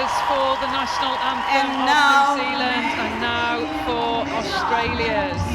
players for the national anthem of New Zealand and now for Australia's.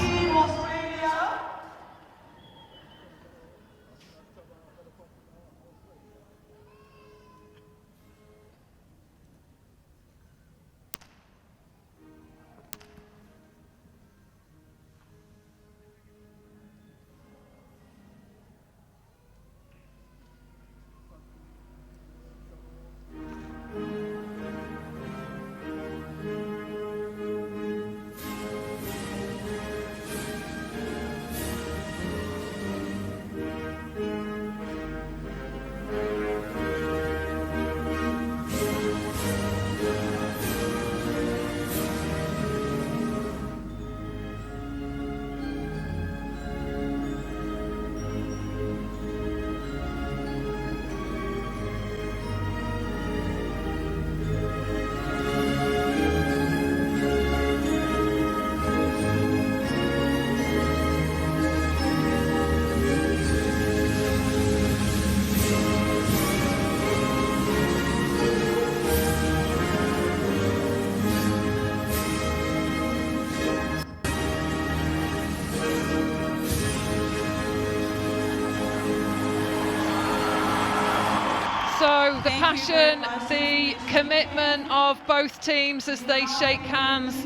So the passion, the commitment of both teams as they shake hands.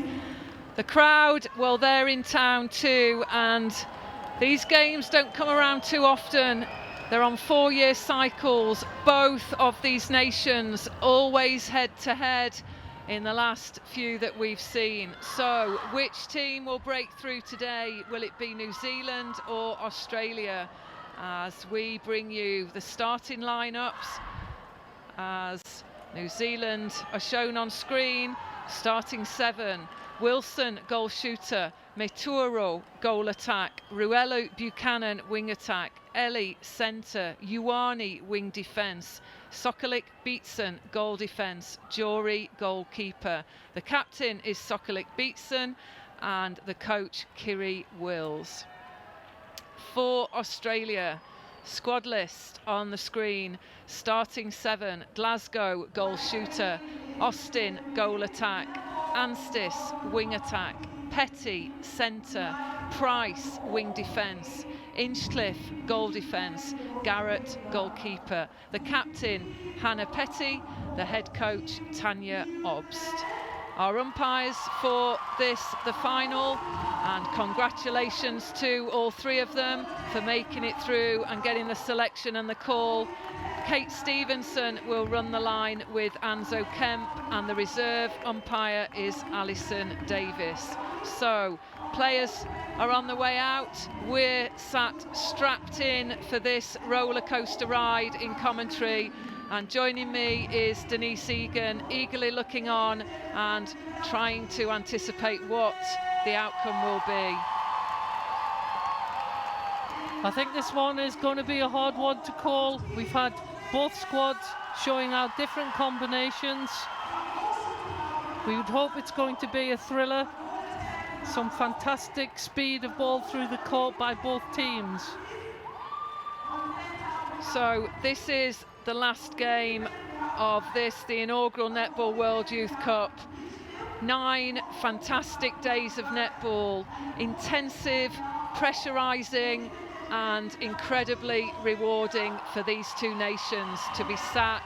The crowd, well, they're in town too, and these games don't come around too often. They're on 4-year cycles. Both of these nations always head to head in the last few that we've seen. So which team will break through today? Will it be New Zealand or Australia? As we bring you the starting lineups, as New Zealand are shown on screen. Starting 7, Wilson goal shooter, Meturo goal attack, Ruelu Buchanan wing attack, Ellie centre, Ioane wing defence, Sokolik Beatson goal defence, Jory goalkeeper. The captain is Sokolik Beatson and the coach Kiri Wills. For Australia, squad list on the screen. Starting 7, Glasgow goal shooter, Austin goal attack, Anstis wing attack, Petty centre, Price wing defence, Inchcliffe goal defence, Garrett goalkeeper. The captain Hannah Petty, the head coach Tanya Obst. Our umpires for this, the final, and congratulations to all 3 of them for making it through and getting the selection and the call. Kate Stevenson will run the line with Anzo Kemp, and the reserve umpire is Alison Davis. So players are on the way out. We're sat strapped in for this roller coaster ride in commentary. And joining me is Denise Egan, eagerly looking on and trying to anticipate what the outcome will be. I think this one is going to be a hard one to call. We've had both squads showing out different combinations. We would hope it's going to be a thriller. Some fantastic speed of ball through the court by both teams. So this is the last game of this, the inaugural Netball World Youth Cup. 9 fantastic days of netball, intensive, pressurising and incredibly rewarding for these 2 nations to be sat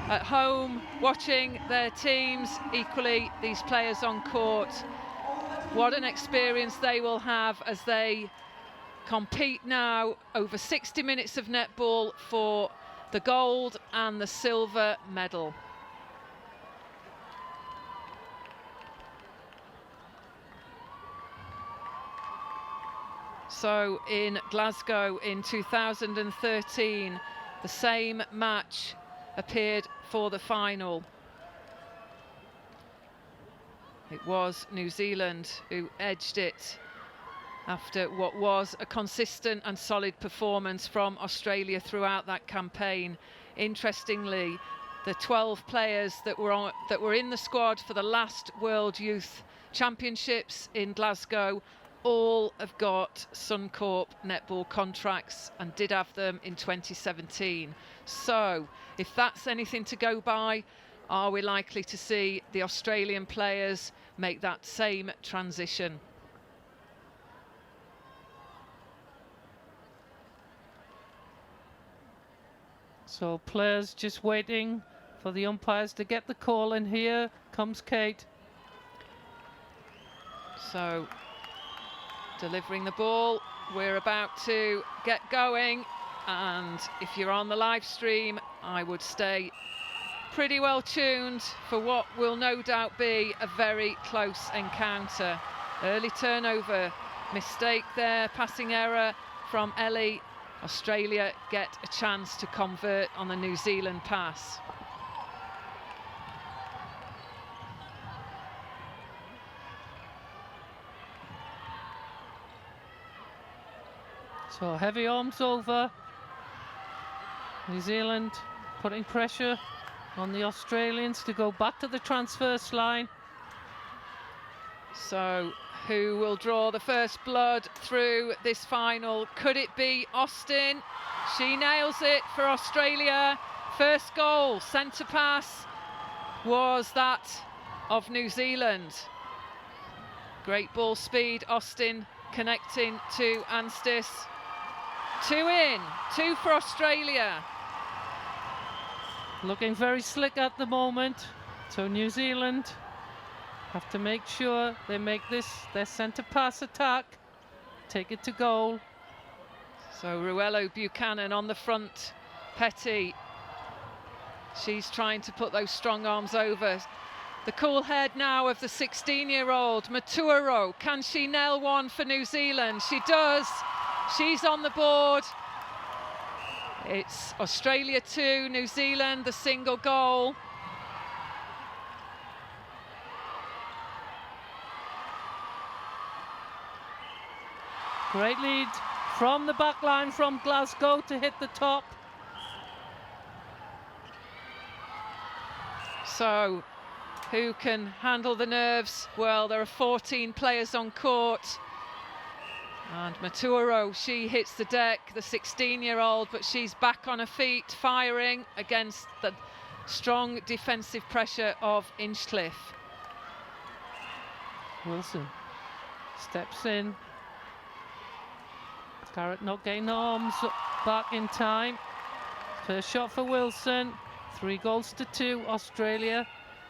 at home watching their teams, equally these players on court. What an experience they will have as they compete now over 60 minutes of netball for the gold and the silver medal. So in Glasgow in 2013, the same match appeared for the final. It was New Zealand who edged it after what was a consistent and solid performance from Australia throughout that campaign. Interestingly, the 12 players that were in the squad for the last World Youth Championships in Glasgow all have got Suncorp netball contracts and did have them in 2017. So if that's anything to go by, are we likely to see the Australian players make that same transition? So players just waiting for the umpires to get the call, and here comes Kate. So delivering the ball, we're about to get going, and if you're on the live stream, I would stay pretty well tuned for what will no doubt be a very close encounter. Early turnover, mistake there, passing error from Ellie. Australia get a chance to convert on the New Zealand pass. So heavy arms over. New Zealand putting pressure on the Australians to go back to the transverse line. So who will draw the first blood through this final? Could it be Austin? She nails it for Australia. First goal, centre pass, was that of New Zealand. Great ball speed, Austin connecting to Anstis. 2 in, 2 for Australia. Looking very slick at the moment. So New Zealand have to make sure they make this their centre pass attack, take it to goal. So Ruello Buchanan on the front, Petty. She's trying to put those strong arms over. The cool head now of the 16-year-old Maturo. Can she nail one for New Zealand? She does. She's on the board. It's Australia 2, New Zealand, the single goal. Great lead from the back line from Glasgow to hit the top. So, who can handle the nerves? Well, there are 14 players on court. And Maturo, she hits the deck, the 16-year-old, but she's back on her feet, firing against the strong defensive pressure of Inchcliffe. Wilson steps in. Garrett not getting arms back in time. First shot for Wilson. 3 goals to 2. Australia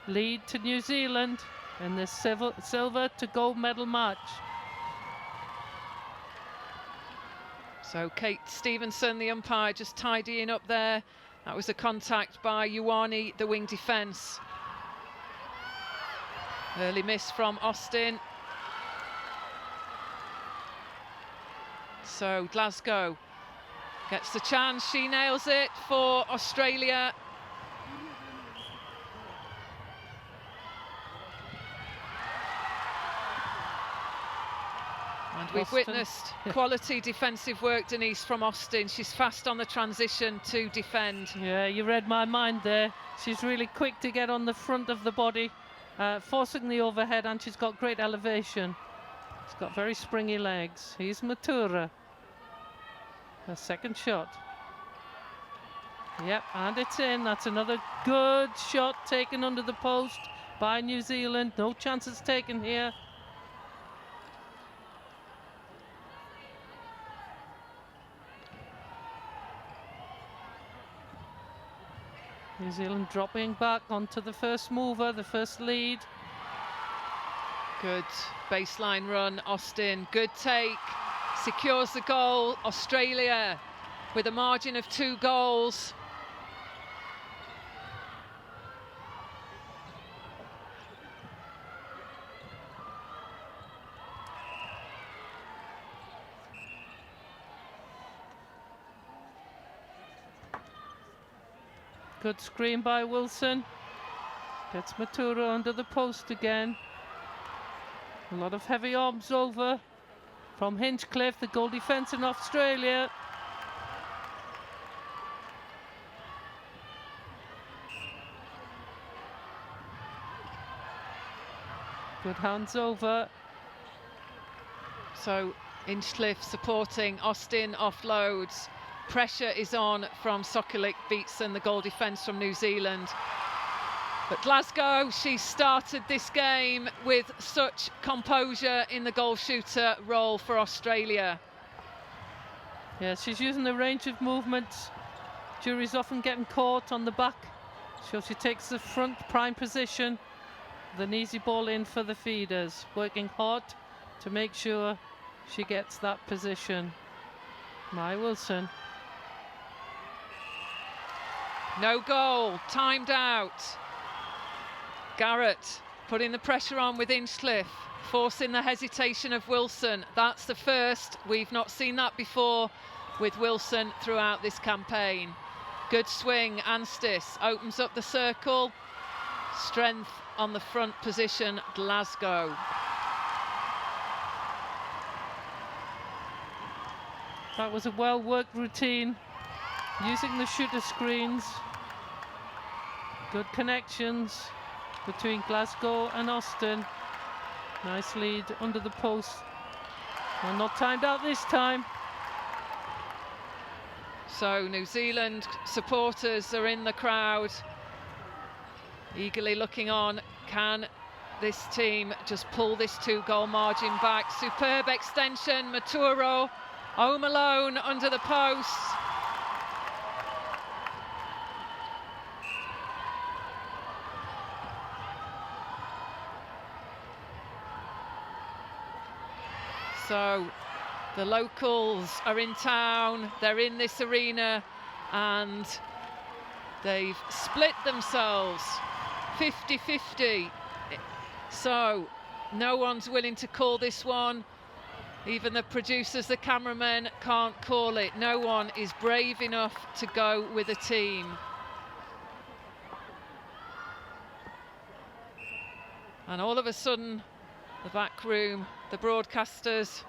lead to New Zealand in this silver to gold medal match. So Kate Stevenson, the umpire, just tidying up there. That was a contact by Ioane, the wing defence. Early miss from Austin. So Glasgow gets the chance, she nails it for Australia. And we've witnessed quality defensive work, Denise, from Austin. She's fast on the transition to defend. Yeah, you read my mind there. She's really quick to get on the front of the body, forcing the overhead, and she's got great elevation. She's got very springy legs. Here's Matura. Her second shot. Yep, and it's in. That's another good shot taken under the post by New Zealand. No chances taken here. New Zealand dropping back onto the first mover, the first lead. Good baseline run, Austin. Good take. Secures the goal. Australia with a margin of 2 goals. Good screen by Wilson. Gets Matura under the post again. A lot of heavy arms over from Hinchcliffe, the goal defence in Australia. Good hands over. So Inchcliffe supporting, Austin offloads. Pressure is on from Sokulik Beatson, the goal defence from New Zealand. But Glasgow, she started this game with such composure in the goal shooter role for Australia. Yeah, she's using the range of movements. Jury's often getting caught on the back, so she takes the front prime position with an easy ball in for the feeders, working hard to make sure she gets that position. Maya Wilson. No goal, timed out. Garrett putting the pressure on with Inchcliffe, forcing the hesitation of Wilson. That's the first. We've not seen that before with Wilson throughout this campaign. Good swing, Anstis opens up the circle. Strength on the front position, Glasgow. That was a well-worked routine, using the shooter screens. Good connections between Glasgow and Austin. Nice lead under the post. Well, not timed out this time. So New Zealand supporters are in the crowd, eagerly looking on. Can this team just pull this 2-goal margin back? Superb extension, Maturo, home alone under the post. So the locals are in town, they're in this arena, and they've split themselves 50-50. So no one's willing to call this one. Even the producers, the cameramen can't call it. No one is brave enough to go with a team. And all of a sudden, the back room, the broadcasters,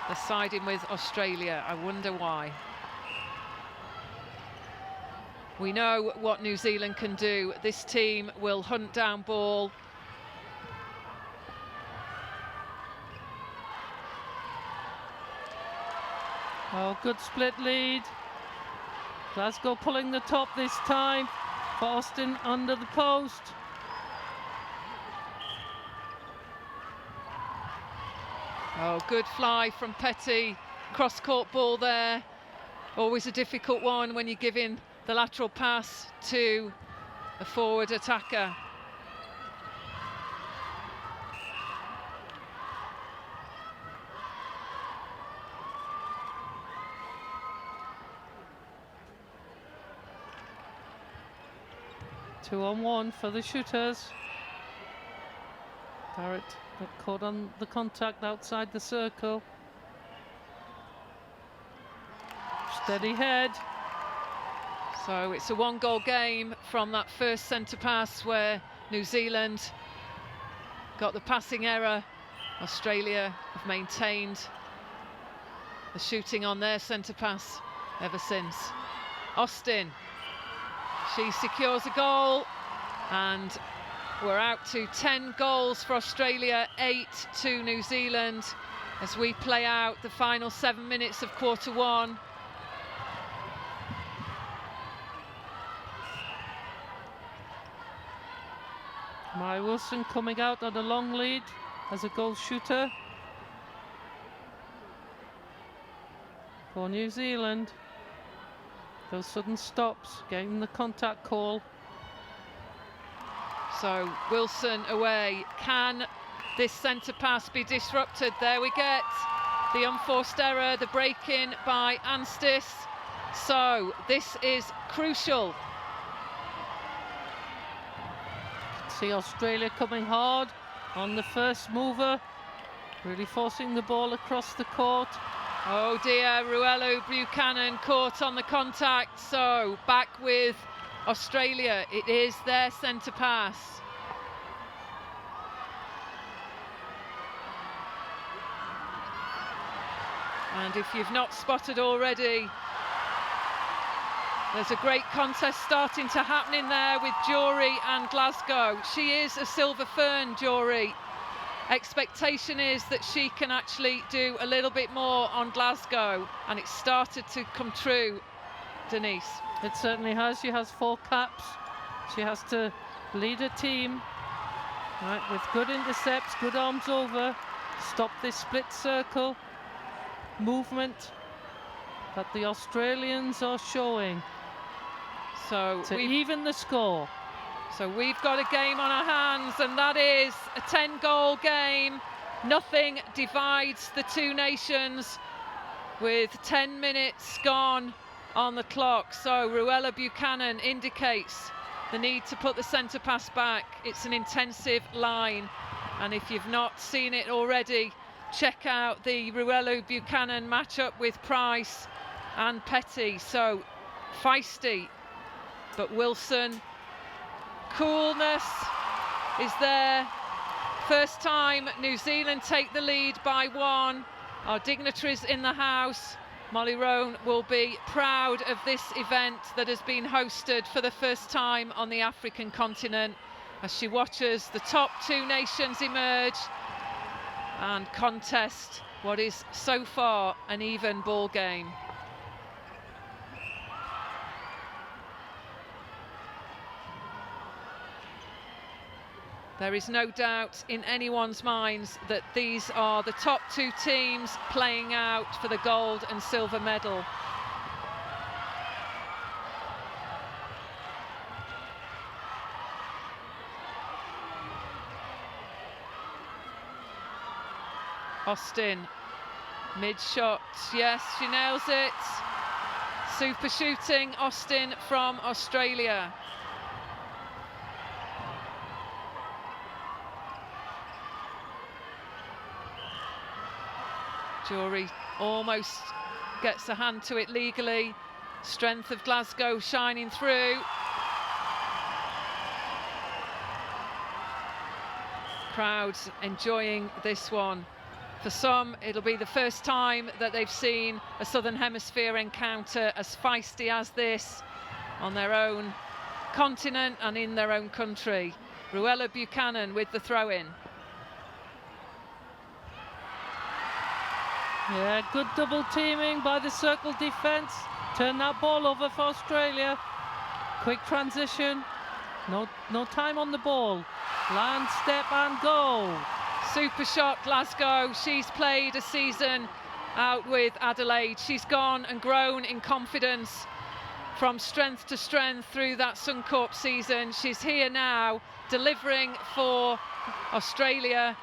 they're siding with Australia. I wonder why. We know what New Zealand can do. This team will hunt down ball. Oh, good split lead. Glasgow pulling the top this time for Austin under the post. Oh, good fly from Petty. Cross-court ball there. Always a difficult one when you're giving the lateral pass to a forward attacker. Two on one for the shooters. Garrett got caught on the contact outside the circle. Steady head. So it's a 1-goal game from that first centre pass where New Zealand got the passing error. Australia have maintained the shooting on their centre pass ever since. Austin, she secures a goal, and we're out to 10 goals for Australia, 8 to New Zealand as we play out the final 7 minutes of quarter one. Maya Wilson coming out on a long lead as a goal shooter for New Zealand. Those sudden stops, getting the contact call. So Wilson away. Can this centre pass be disrupted? There we get the unforced error, the break-in by Anstis. So this is crucial. See Australia coming hard on the first mover, really forcing the ball across the court. Oh dear, Ruelu Buchanan caught on the contact. So back with Australia. It is their centre pass. And if you've not spotted already, there's a great contest starting to happen in there with Jory and Glasgow. She is a silver fern, Jory. Expectation is that she can actually do a little bit more on Glasgow, and it started to come true, Denise. It certainly has. She has 4 caps. She has to leader team, right, with good intercepts, good arms over, stop this split circle movement that the Australians are showing. So to even the score. So we've got a game on our hands, and that is a 10-goal game. Nothing divides the two nations with 10 minutes gone on the clock. So Ruella Buchanan indicates the need to put the centre pass back. It's an intensive line, and if you've not seen it already, check out the Ruella Buchanan matchup with Price and Petty. So feisty, but Wilson, coolness is there. First time New Zealand take the lead by 1. Our dignitaries in the house, Molly Roan, will be proud of this event that has been hosted for the first time on the African continent, as she watches the top two nations emerge and contest what is so far an even ball game. There is no doubt in anyone's minds that these are the top two teams playing out for the gold and silver medal. Austin, mid-shot, yes, she nails it. Super shooting, Austin from Australia. Jury almost gets a hand to it legally. Strength of Glasgow shining through. Crowds enjoying this one. For some, it'll be the first time that they've seen a Southern Hemisphere encounter as feisty as this on their own continent and in their own country. Ruella Buchanan with the throw-in. Yeah, good double teaming by the circle defence. Turn that ball over for Australia. Quick transition. No time on the ball. Land, step and go. Super shot, Glasgow. She's played a season out with Adelaide. She's gone and grown in confidence from strength to strength through that Suncorp season. She's here now delivering for Australia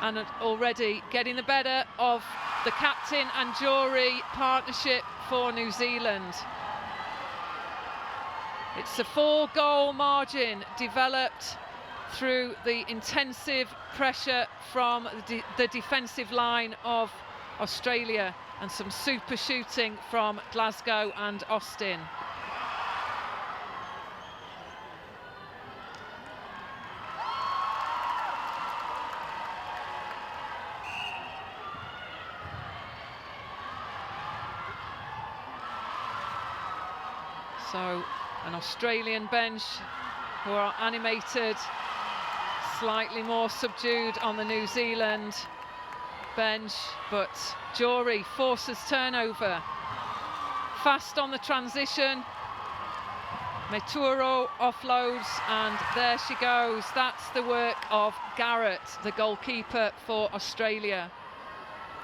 and already getting the better of the captain and jury partnership for New Zealand. It's a 4-goal margin developed through the intensive pressure from the defensive line of Australia and some super shooting from Glasgow and Austin. So an Australian bench who are animated, slightly more subdued on the New Zealand bench, but Jory forces turnover. Fast on the transition. Meturo offloads, and there she goes. That's the work of Garrett, the goalkeeper for Australia.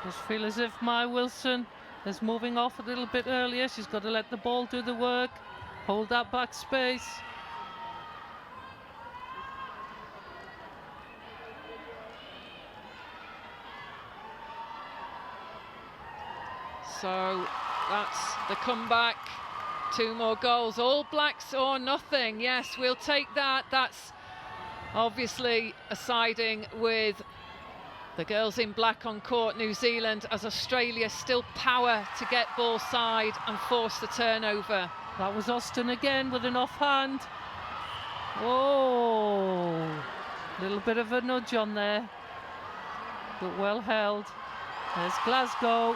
Just feel as if Maya Wilson is moving off a little bit earlier. She's got to let the ball do the work, hold that back space. So that's the comeback. 2 more goals. All Blacks or nothing. Yes, we'll take that. That's obviously a siding with the girls in black on court, New Zealand, as Australia still power to get ball side and force the turnover. That was Austin again with an offhand. Oh, little bit of a nudge on there, but well held. There's Glasgow.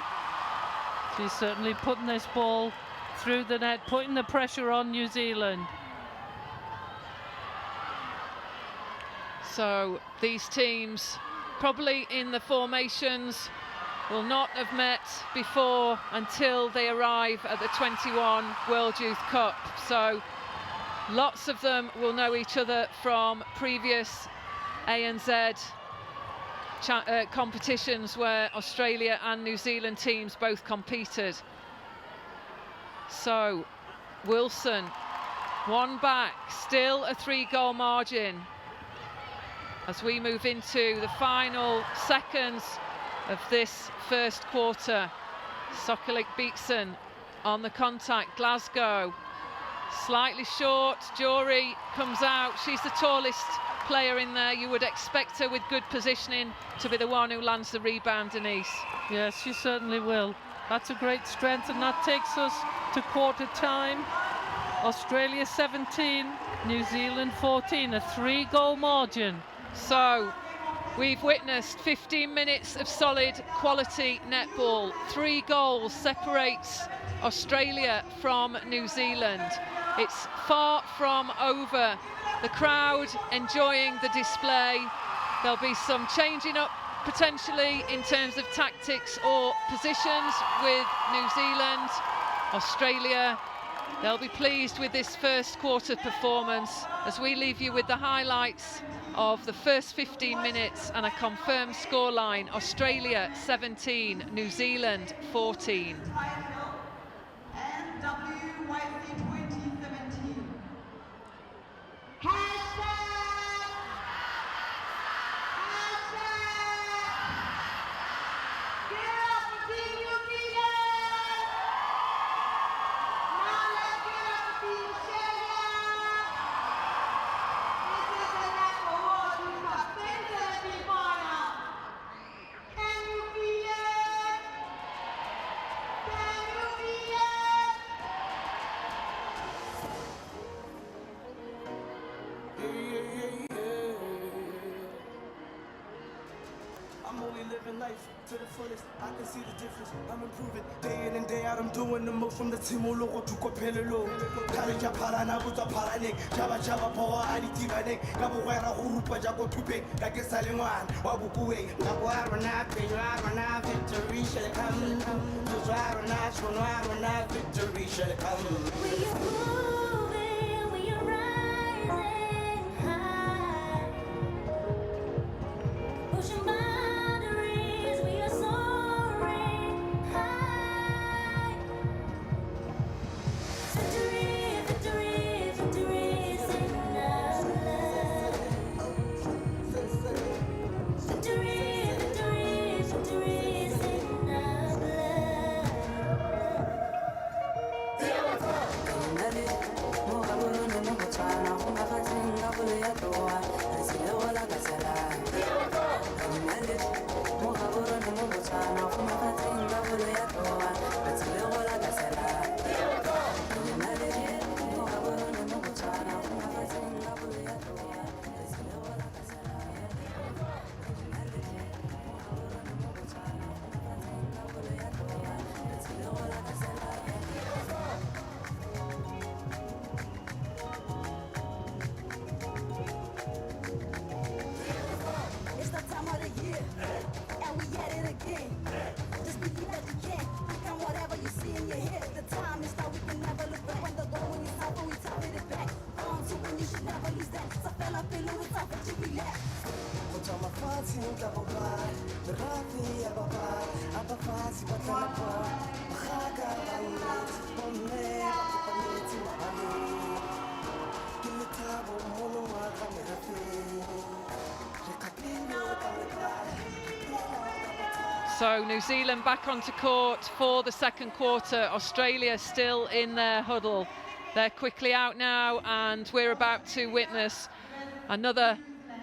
She's certainly putting this ball through the net, putting the pressure on New Zealand. So these teams, probably in the formations, will not have met before until they arrive at the 21 World Youth Cup. So Lots of them will know each other from previous ANZ competitions where Australia and New Zealand teams both competed. So Wilson, one back, still a 3-goal margin as we move into the final seconds of this first quarter. Sokolik Beatson on the contact. Glasgow slightly short. Jory comes out. She's the tallest player in there. You would expect her with good positioning to be the one who lands the rebound, Denise. Yes, she certainly will. That's a great strength, and that takes us to quarter time. Australia 17, New Zealand 14, a 3-goal margin. So we've witnessed 15 minutes of solid quality netball. 3 goals separates Australia from New Zealand. It's far from over. The crowd enjoying the display. There'll be some changing up potentially in terms of tactics or positions with New Zealand. Australia, they'll be pleased with this first quarter performance as we leave you with the highlights of the first 15 minutes and a confirmed scoreline. Australia 17, New Zealand 14. To the fullest, I can see the difference. I'm improving day in and day out. I'm doing the most from the team logo to Copello. Kalija Parana was a Paranik, Java Java Power, Aditivanek, Gabuera Urupa Jago Tupe, like a Saliman, Wabukue, Naguarana, Pinarana, victory shall come. Zarana, Sonarana, victory shall come. We are moving, we are rising high. Pushing boundaries, we are soaring high. Victory, victory, victory is in our blood. Victory, victory, victory is in our blood. It's the time of the year, and we at it again. Just believe that you can become whatever you see in your head. The time is now, we can never look back. When the going is out, we top it back. On to when you should never lose that. So fell up in it's time for you to relax. Put on my fancy, double bar, the Rafi, Ababa, Abafasi, Batanapa, Haga, Home, Kilitabo, Monoa, So New Zealand back onto court for the second quarter. Australia still in their huddle. They're quickly out now, and we're about to witness another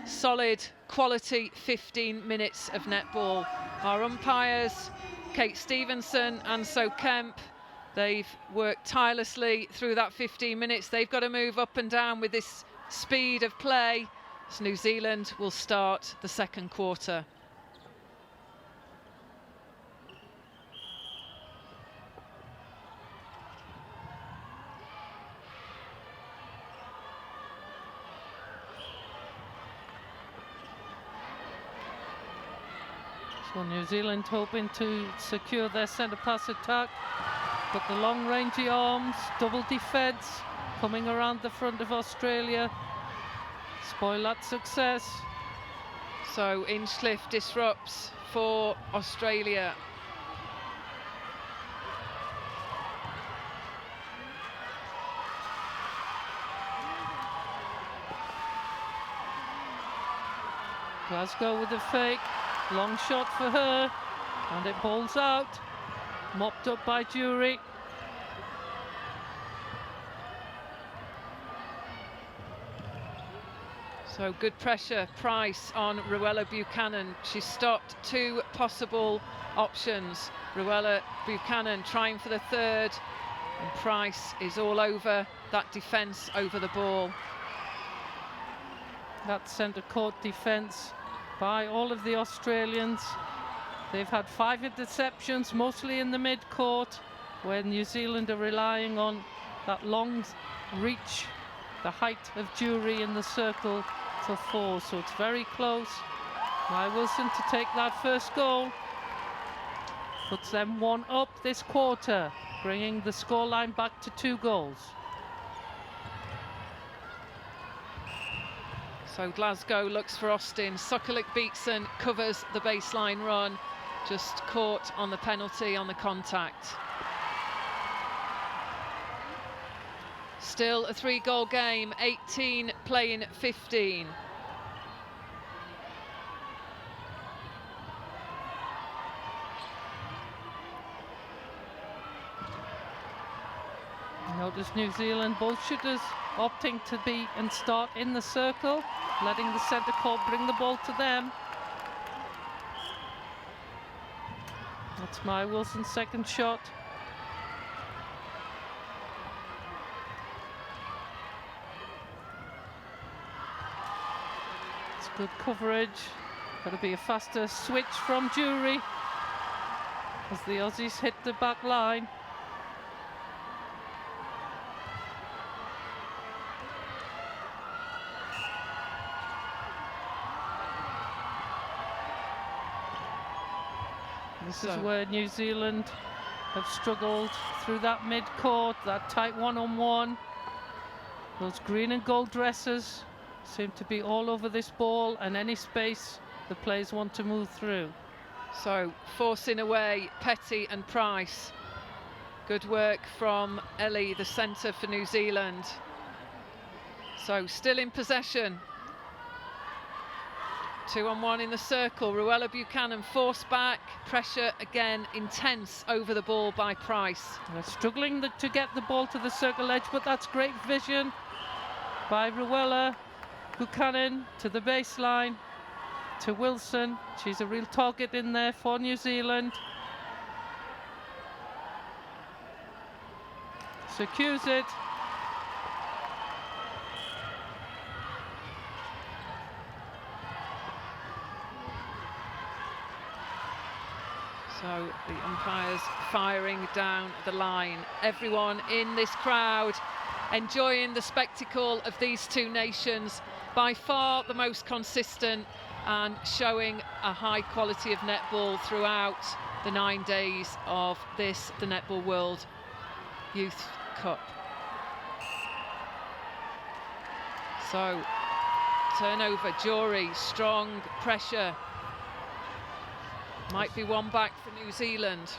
solid quality 15 minutes of netball. Our umpires, Kate Stevenson and So Kemp, they've worked tirelessly through that 15 minutes. They've got to move up and down with this speed of play. So New Zealand will start the second quarter. So New Zealand hoping to secure their centre pass attack, but the long rangey arms, double defence, coming around the front of Australia. Spoil that success. So Inchcliffe disrupts for Australia. Glasgow with a fake, long shot for her, and it bowls out, mopped up by Jury. So good pressure, Price on Ruella Buchanan. She stopped two possible options. Ruella Buchanan trying for the third, and Price is all over that defence over the ball. That centre court defence by all of the Australians. They've had 5 interceptions, mostly in the mid-court, where New Zealand are relying on that long reach, the height of Jury in the circle for 4. So it's very close. Maya Wilson to take that first goal. Puts them 1 up this quarter, bringing the scoreline back to 2 goals. So Glasgow looks for Austin. Sokolik Beatson covers the baseline run, just caught on the penalty on the contact. Still a 3-goal game, 18 playing 15. Notice New Zealand, both shooters opting to be and start in the circle, letting the centre court bring the ball to them. That's Maya Wilson's second shot. It's good coverage. Got to be a faster switch from Jury as the Aussies hit the back line. This is where New Zealand have struggled through that mid-court, that tight one-on-one. Those green and gold dresses seem to be all over this ball, and any space the players want to move through. So forcing away Petty and Price. Good work from Ellie, the centre for New Zealand. So still in possession. 2-on-1 in the circle. Ruella Buchanan forced back. Pressure again intense over the ball by Price. They're struggling to get the ball to the circle edge, but that's great vision by Ruella Buchanan to the baseline, to Wilson. She's a real target in there for New Zealand. Secures it. So the umpires firing down the line. Everyone in this crowd enjoying the spectacle of these two nations. By far the most consistent and showing a high quality of netball throughout the 9 days of this, the Netball World Youth Cup. So turnover, Jury, strong pressure. Might be one back for New Zealand.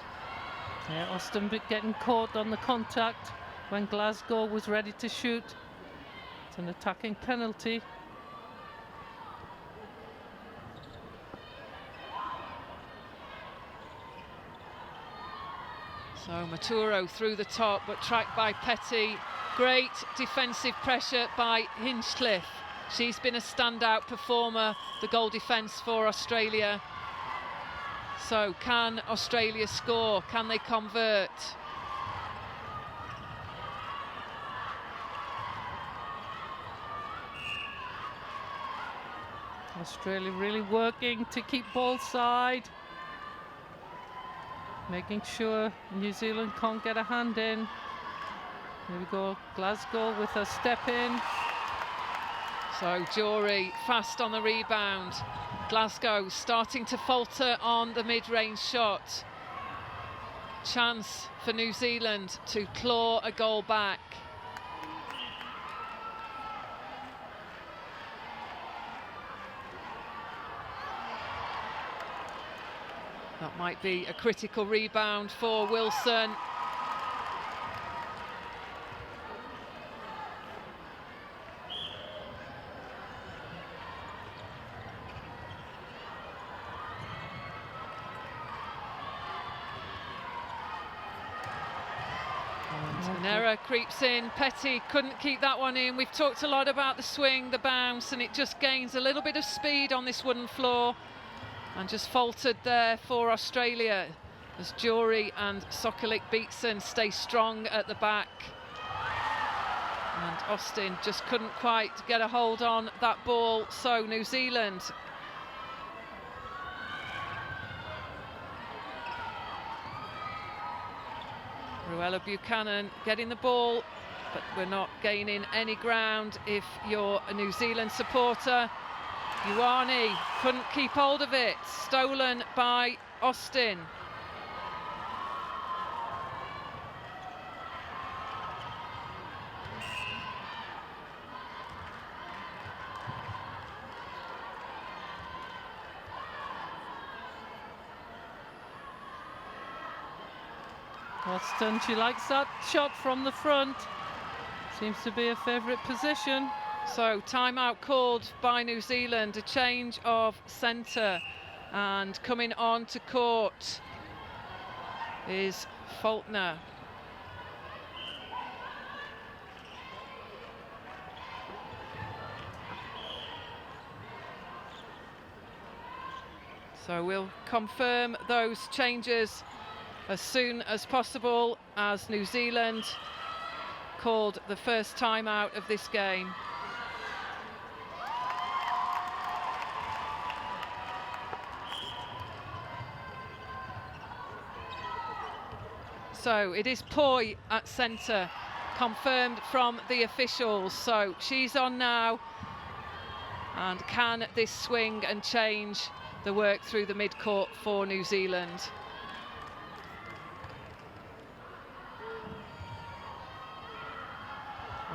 Yeah, Austin getting caught on the contact when Glasgow was ready to shoot. It's an attacking penalty. So Maturo through the top, but tracked by Petty. Great defensive pressure by Hinchcliffe. She's been a standout performer, the goal defence for Australia. So can Australia score? Can they convert? Australia really working to keep ball side, making sure New Zealand can't get a hand in. Here we go, Glasgow with a step in. So Jury fast on the rebound. Glasgow starting to falter on the mid-range shot. Chance for New Zealand to claw a goal back. That might be a critical rebound for Wilson. An error creeps in. Petty couldn't keep that one in. We've talked a lot about the swing, the bounce, and it just gains a little bit of speed on this wooden floor, and just faltered there for Australia as Jury and Sokolik Beatson stay strong at the back. And Austin just couldn't quite get a hold on that ball, so New Zealand Ruella Buchanan getting the ball, but we're not gaining any ground. If you're a New Zealand supporter, Ioane couldn't keep hold of it, stolen by Austin. Austin, she likes that shot from the front. Seems to be a favourite position. So timeout called by New Zealand, a change of centre, and coming on to court is Faulkner. So we'll confirm those changes as soon as possible, as New Zealand called the first timeout of this game. So it is Poi at centre, confirmed from the officials. So she's on now, and can this swing and change the work through the mid-court for New Zealand?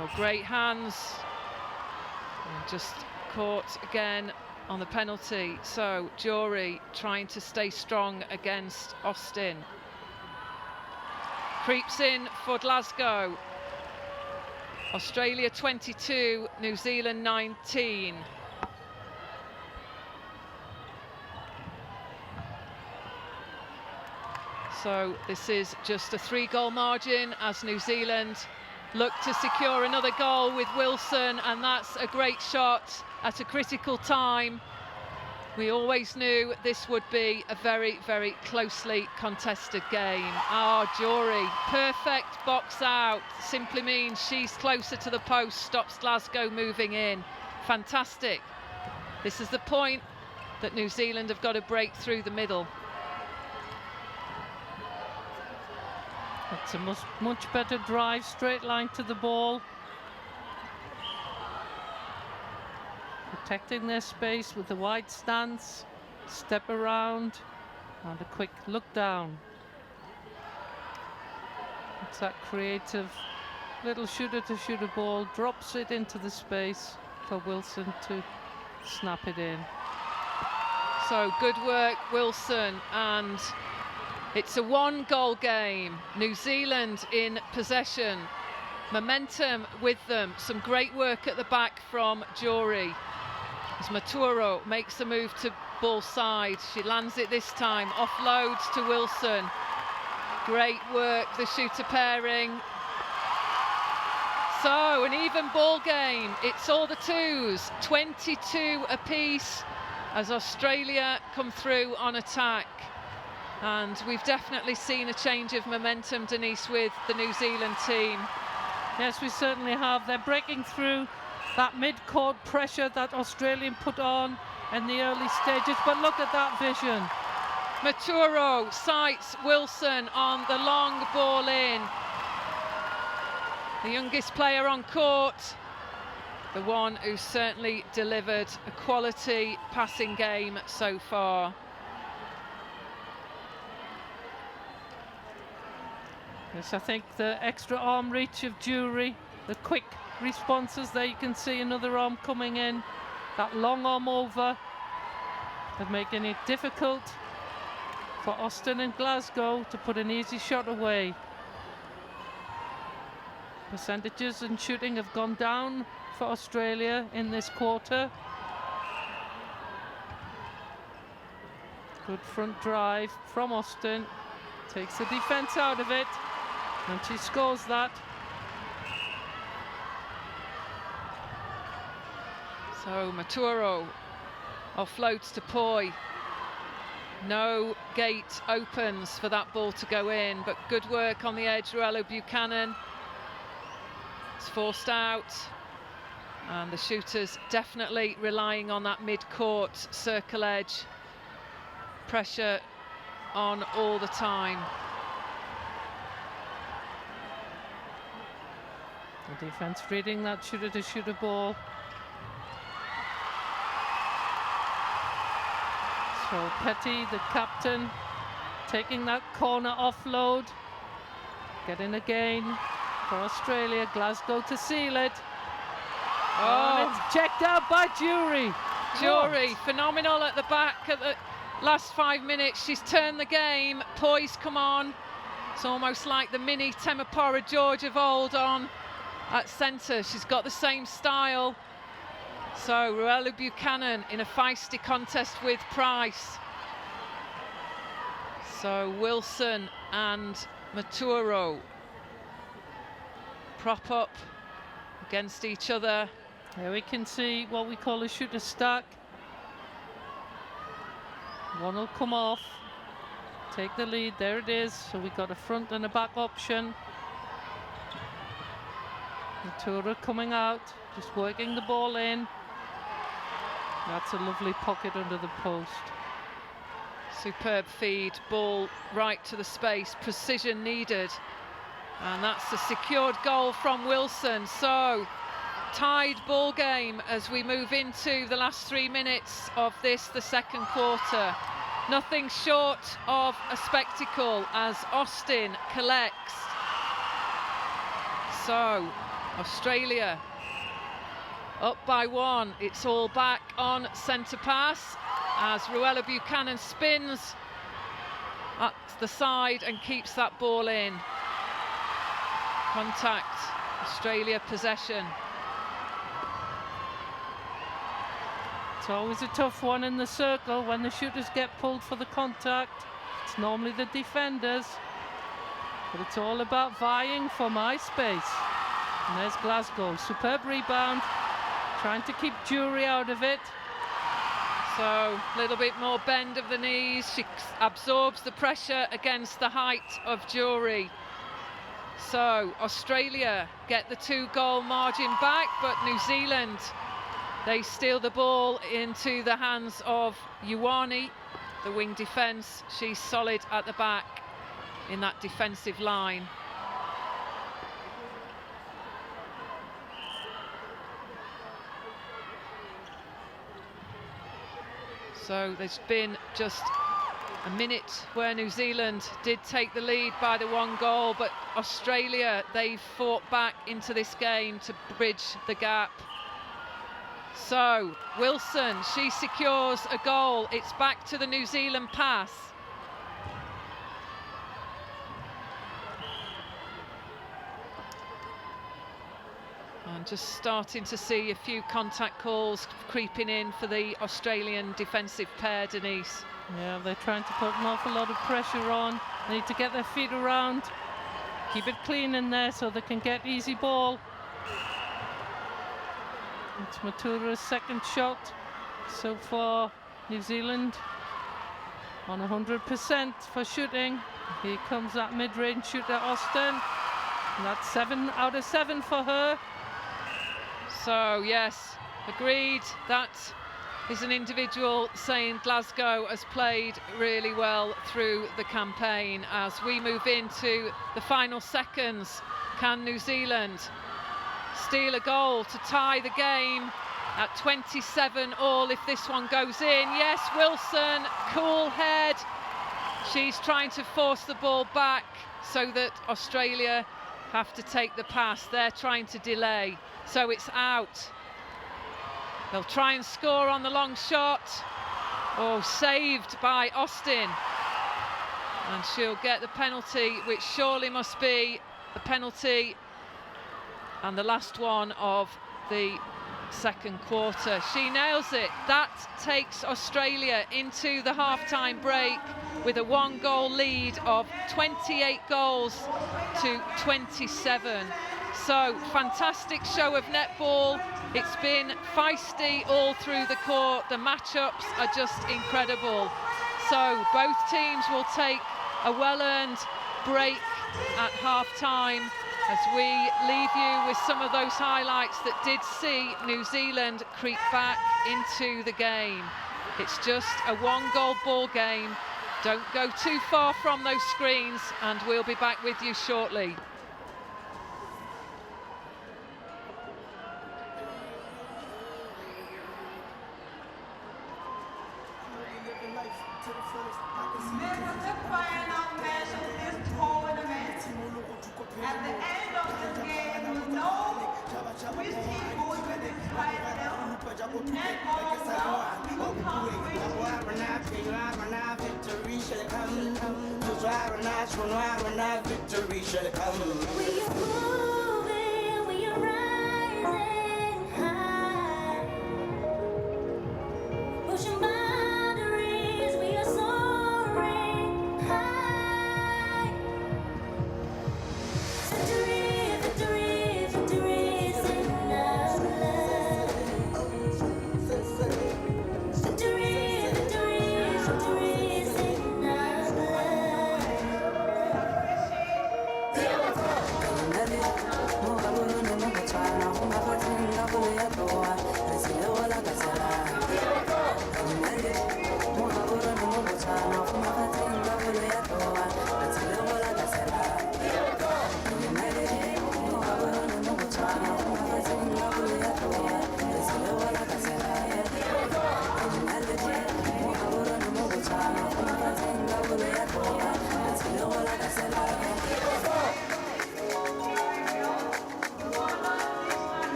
Oh, great hands, and just caught again on the penalty. So Jury trying to stay strong against Austin. Creeps in for Glasgow. Australia 22, New Zealand 19. So this is just a 3-goal margin as New Zealand look to secure another goal with Wilson, and that's a great shot at a critical time. We always knew this would be a very, very closely contested game. Jury, perfect box out, simply means she's closer to the post, stops Glasgow moving in. Fantastic. This is the point that New Zealand have got to break through the middle. It's a much better drive, straight line to the ball. Protecting their space with the wide stance, step around, and a quick look down. It's that creative little shooter-to-shooter ball, drops it into the space for Wilson to snap it in. So good work, Wilson, and it's a 1-goal game. New Zealand in possession, momentum with them, some great work at the back from Jury. As Maturo makes the move to ball side, she lands it this time, offloads to Wilson. Great work, the shooter pairing. So an even ball game, it's all the twos, 22 apiece as Australia come through on attack. And we've definitely seen a change of momentum, Denise, with the New Zealand team. Yes, we certainly have. They're breaking through that mid-court pressure that Australian put on in the early stages, but look at that vision. Maturo sights Wilson on the long ball in. The youngest player on court, the one who certainly delivered a quality passing game so far. Yes, I think the extra arm reach of Jury, the quick responses there, you can see another arm coming in, that long arm over, and making it difficult for Austin and Glasgow to put an easy shot away. Percentages in shooting have gone down for Australia in this quarter. Good front drive from Austin. Takes the defence out of it, and she scores that. So Maturo offloads to Poi. No gate opens for that ball to go in, but good work on the edge. Ruelo Buchanan. It's forced out, and the shooters definitely relying on that mid-court circle edge. Pressure on all the time. The defence reading that shooter-to-shooter ball. So Petty, the captain, taking that corner offload. Getting a gain for Australia. Glasgow to seal it. Oh, and it's checked out by Jury. Jury, phenomenal at the back at the last 5 minutes. She's turned the game. Poise come on. It's almost like the mini Temepara George of old on at centre. She's got the same style. So Ruelo Buchanan in a feisty contest with Price. So Wilson and Maturo prop up against each other. Here we can see what we call a shooter stack. One will come off, take the lead. There it is. So we've got a front and a back option. Maturo coming out, just working the ball in. That's a lovely pocket under the post. Superb feed, ball right to the space, precision needed. And that's a secured goal from Wilson. So tied ball game as we move into the last 3 minutes of this, the second quarter. Nothing short of a spectacle as Austin collects. So Australia up by 1. It's all back on centre pass as Ruelo Buchanan spins at the side and keeps that ball in. Contact, Australia possession. It's always a tough one in the circle when the shooters get pulled for the contact. It's normally the defenders, but it's all about vying for my space. And there's Glasgow, superb rebound, trying to keep Jury out of it. So a little bit more bend of the knees. She absorbs the pressure against the height of Jury. So Australia get the 2-goal margin back, but New Zealand, they steal the ball into the hands of Ioane, the wing defence. She's solid at the back in that defensive line. So there's been just a minute where New Zealand did take the lead by the 1 goal, but Australia, they fought back into this game to bridge the gap. So Wilson, she secures a goal. It's back to the New Zealand pass. And just starting to see a few contact calls creeping in for the Australian defensive pair, Denise. Yeah, they're trying to put an awful lot of pressure on. They need to get their feet around, keep it clean in there so they can get easy ball. It's Maturo's second shot so far. New Zealand on 100% for shooting. Here comes that mid-range shooter, Austin. And that's 7 out of 7 for her. So yes, agreed. That is an individual saying Glasgow has played really well through the campaign. As we move into the final seconds, can New Zealand steal a goal to tie the game at 27 all if this one goes in? Yes, Wilson, cool head. She's trying to force the ball back so that Australia have to take the pass. They're trying to delay. So it's out. They'll try and score on the long shot. Oh, saved by Austin. And she'll get the penalty, which surely must be the penalty, and the last one of the second quarter. She nails it. That takes Australia into the half-time break with a 1-goal lead of 28 goals to 27. So fantastic show of netball. It's been feisty all through the court. The matchups are just incredible. So both teams will take a well-earned break at half-time as we leave you with some of those highlights that did see New Zealand creep back into the game. It's just a 1-goal ball game. Don't go too far from those screens, and we'll be back with you shortly. At the end of this game, we know which team will win the title. Netball will come victory shall come. We are moving, we are rising high, pushing boundaries, we are soaring high. Victory, victory, victory is in our blood. Victory, victory, victory is in our blood.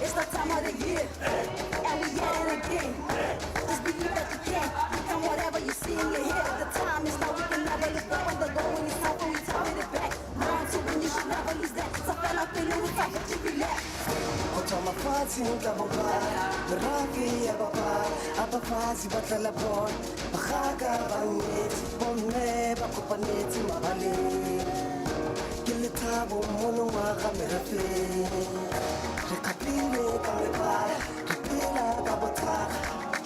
It's the time of the year, and we at it again. Just believe that you can become whatever you see in your head. The time is now, we can never look back. When the going is out, when we turn it back. Round two, and you should never lose that. So fell up in the top, but you relax. Otoma fati ngababa, rafi ababa, abafazi batalabon, bakhaga bangeti, bomne bakupaneti mabale. Kilitabo mono wa kamerafe, rekapile kameba, rekapila kabota,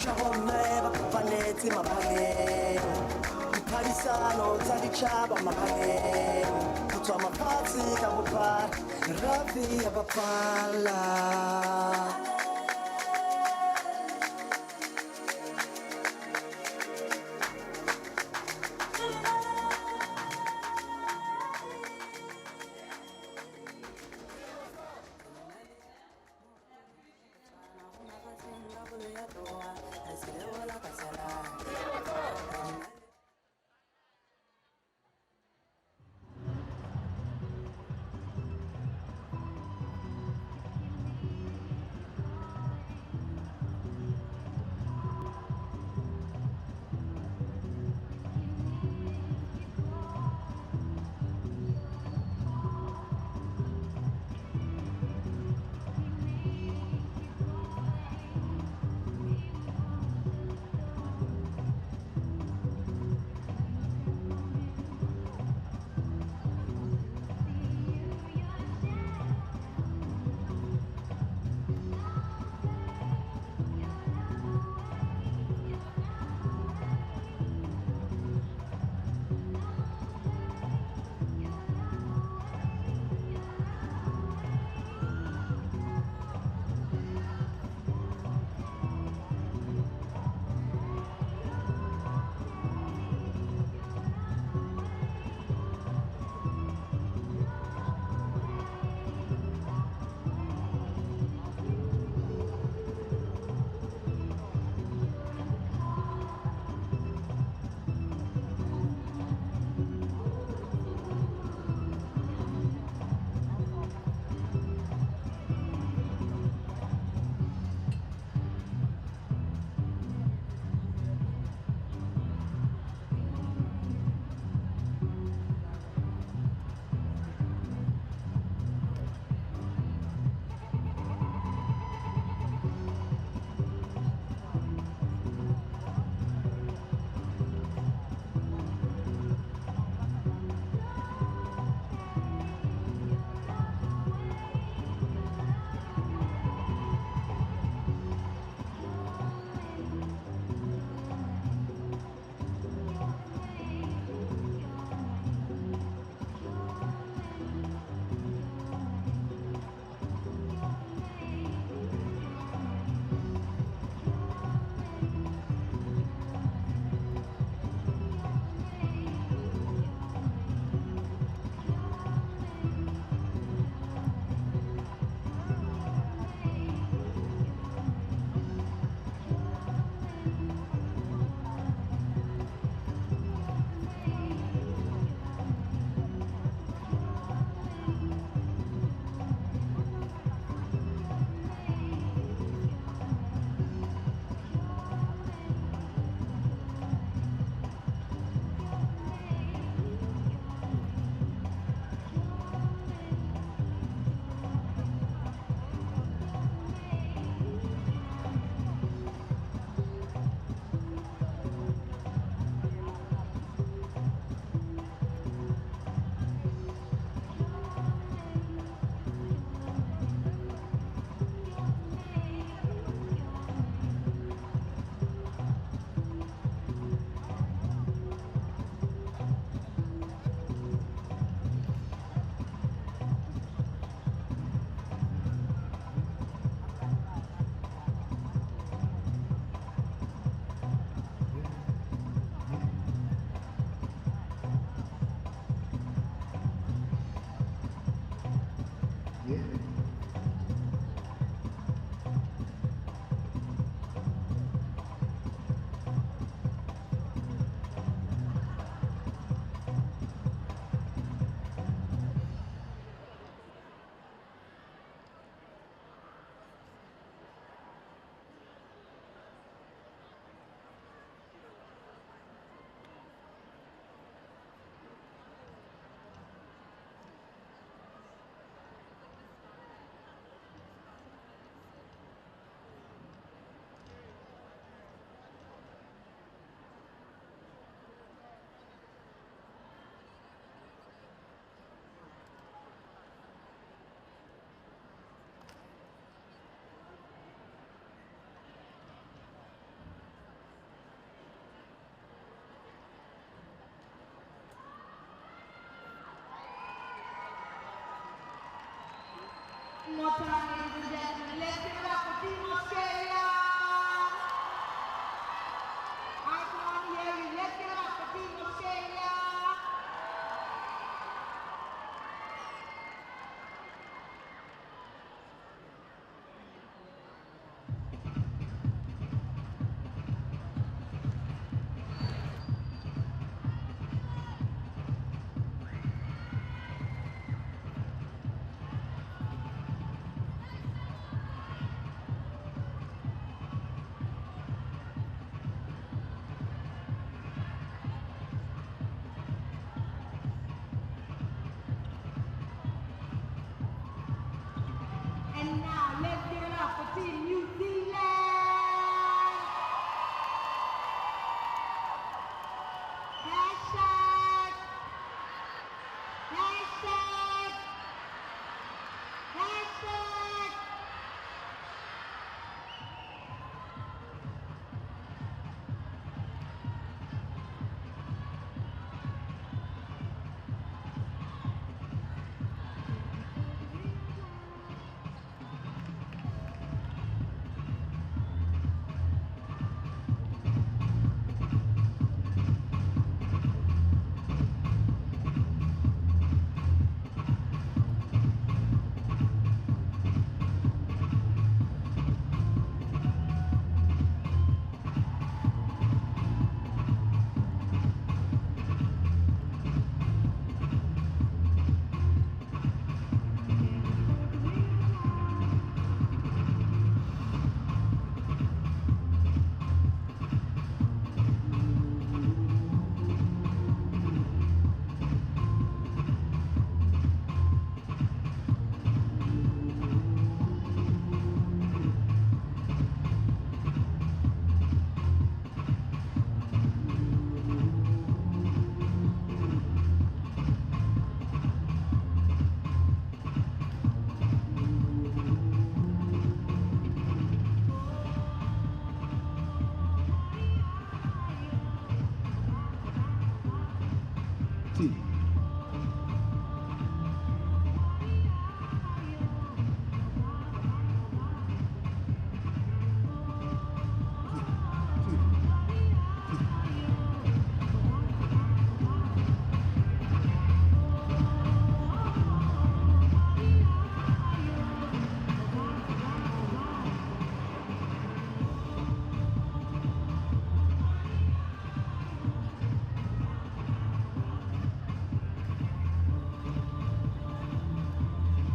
chabome bakupaneti mabale. Parisano tadichaba mabale. Otoma fati ngababa, rafi ababa. More time, ladies and gentlemen. Let's give it up for Team Australia. I can't hear you. Let's give it up for Team Australia. And now, let's give it up for Team New Zealand. Hashtag. Hashtag. Hashtag.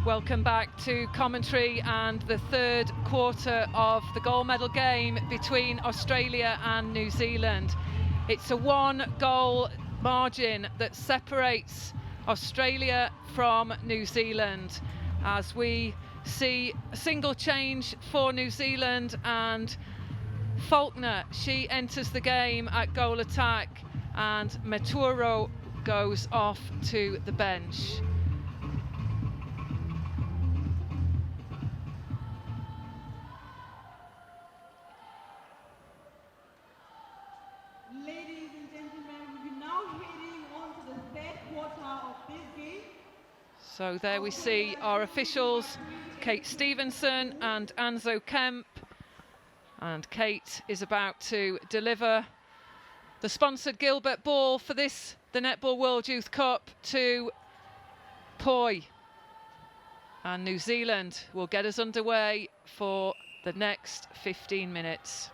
Welcome back to commentary and the third quarter of the gold medal game between Australia and New Zealand. It's a 1-goal margin that separates Australia from New Zealand, as we see a single change for New Zealand, and Faulkner, she enters the game at goal attack, and Meturo goes off to the bench. Ladies and gentlemen, we're now heading on to the third quarter of this game. So there we see our officials, Kate Stevenson and Anzo Kemp. And Kate is about to deliver the sponsored Gilbert ball for the Netball World Youth Cup to Poi. And New Zealand will get us underway for the next 15 minutes.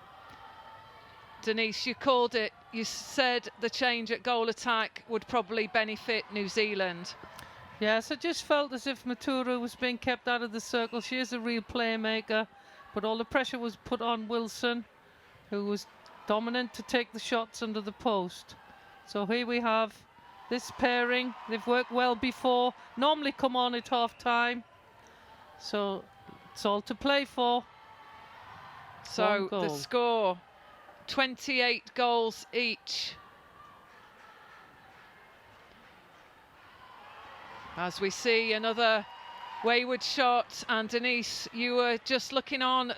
Denise, you called it. You said the change at goal attack would probably benefit New Zealand. Yes, I just felt as if Matura was being kept out of the circle. She is a real playmaker, but all the pressure was put on Wilson, who was dominant to take the shots under the post. So here we have this pairing. They've worked well before, normally come on at half time. So it's all to play for. So the score, 28 goals each. As we see another wayward shot, and Denise, you were just looking on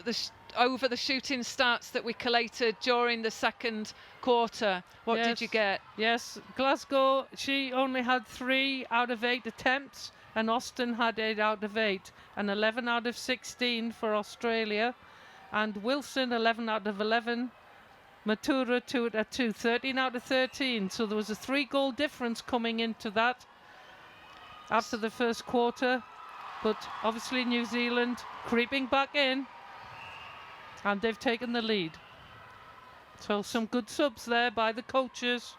over the shooting stats that we collated during the second quarter. What did you get? Yes, Glasgow, she only had 3 out of 8 attempts, and Austin had 8 out of 8, and 11 out of 16 for Australia, and Wilson 11 out of 11. Matura 2 out of 2, 13 out of 13. So there was a 3-goal difference coming into that after the first quarter, but obviously New Zealand creeping back in, and they've taken the lead. So some good subs there by the coaches.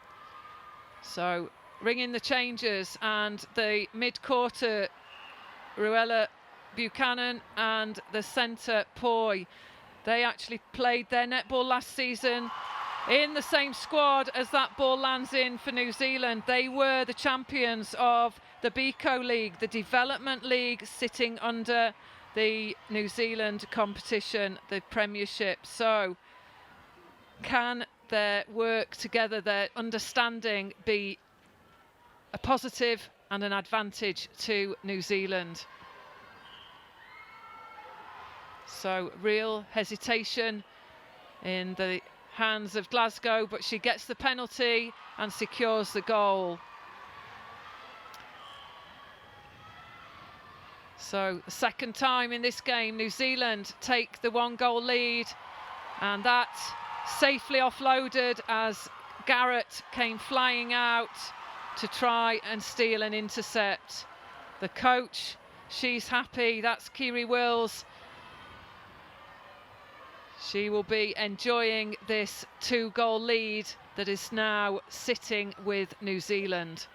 So ringing the changes, and the mid-quarter, Ruella Buchanan and the centre Poi. They actually played their netball last season in the same squad as that ball lands in for New Zealand. They were the champions of the BICO League, the development league, sitting under the New Zealand competition, the Premiership. So can their work together, their understanding, be a positive and an advantage to New Zealand? So real hesitation in the hands of Glasgow, but she gets the penalty and secures the goal. So the second time in this game, New Zealand take the 1-goal lead, and that safely offloaded as Garrett came flying out to try and steal an intercept. The coach, she's happy. That's Kiri Wills. She will be enjoying this 2-goal lead that is now sitting with New Zealand.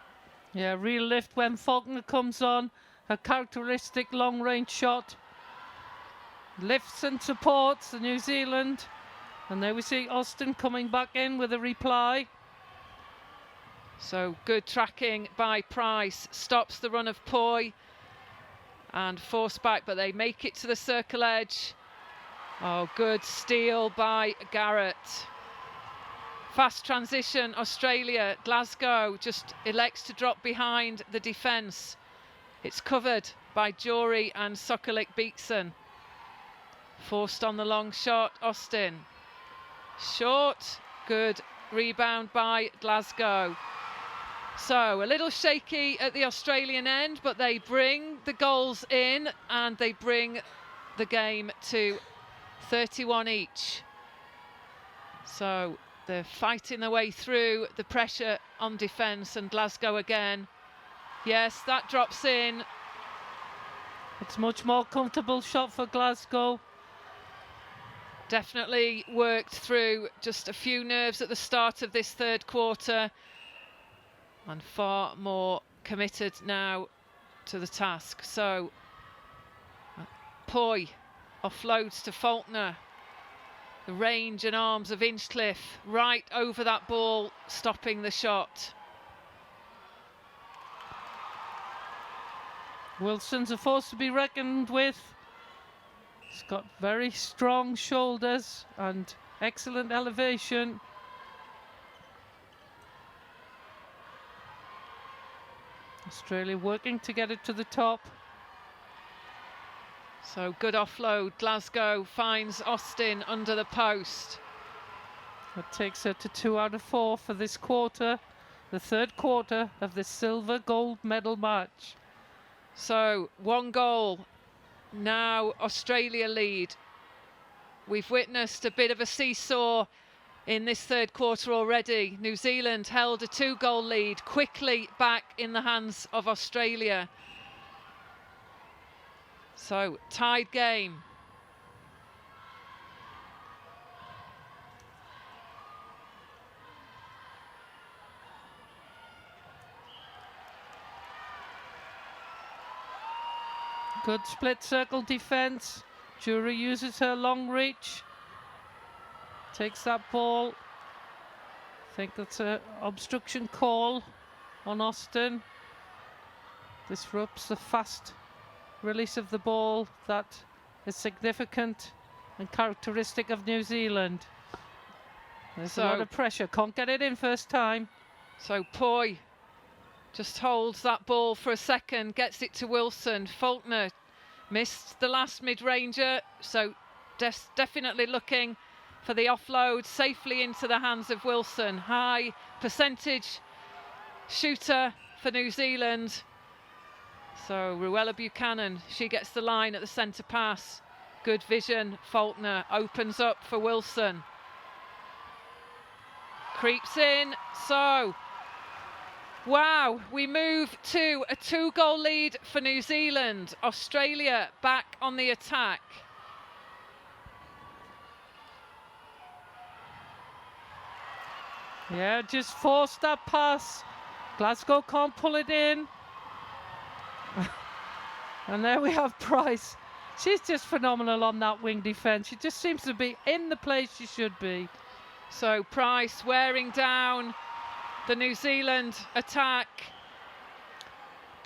Yeah, real lift when Faulkner comes on. A characteristic long-range shot. Lifts and supports the New Zealand. And there we see Austin coming back in with a reply. So good tracking by Price. Stops the run of Poi. And forced back, but they make it to the circle edge. Oh, good steal by Garrett. Fast transition, Australia. Glasgow just elects to drop behind the defence. It's covered by Jory and Sokolik Beatson. Forced on the long shot, Austin. Short, good rebound by Glasgow. So a little shaky at the Australian end, but they bring the goals in and they bring the game to 31 each. So they're fighting their way through the pressure on defence, and Glasgow again. Yes, that drops in. It's much more comfortable shot for Glasgow. Definitely worked through just a few nerves at the start of this third quarter, and far more committed now to the task. So Poi offloads to Faulkner. The range and arms of Inchcliffe right over that ball, stopping the shot. Wilson's a force to be reckoned with. He's got very strong shoulders and excellent elevation. Australia working to get it to the top. So good offload. Glasgow finds Austin under the post. That takes her to 2 out of 4 for this quarter, the third quarter of the silver gold medal match. So 1 goal, now Australia lead. We've witnessed a bit of a seesaw in this third quarter already. New Zealand held a 2-goal lead, quickly back in the hands of Australia. So, tied game. Good split circle defense. Jury uses her long reach. Takes that ball. I think that's an obstruction call on Austin. Disrupts the fast release of the ball that is significant and characteristic of New Zealand. There's a lot of pressure. Can't get it in first time. So Poi just holds that ball for a second, gets it to Wilson. Faulkner missed the last mid-ranger, so definitely looking for the offload safely into the hands of Wilson. High percentage shooter for New Zealand. So Ruella Buchanan, she gets the line at the centre pass. Good vision. Faulkner opens up for Wilson. Creeps in. So, wow, we move to a 2-goal lead for New Zealand. Australia back on the attack. Yeah, just force that pass. Glasgow can't pull it in. And there we have Price. She's just phenomenal on that wing defence. She just seems to be in the place she should be. So Price wearing down the New Zealand attack.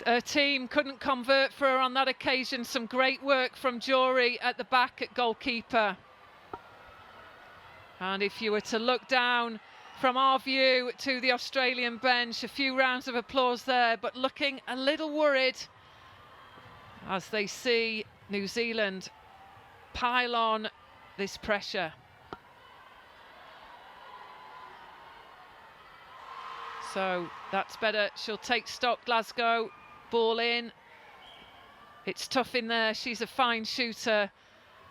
Her team couldn't convert for her on that occasion. Some great work from Jory at the back at goalkeeper. And if you were to look down from our view to the Australian bench, a few rounds of applause there, but looking a little worried as they see New Zealand pile on this pressure. So that's better. She'll take stock, Glasgow. Ball in. It's tough in there. She's a fine shooter.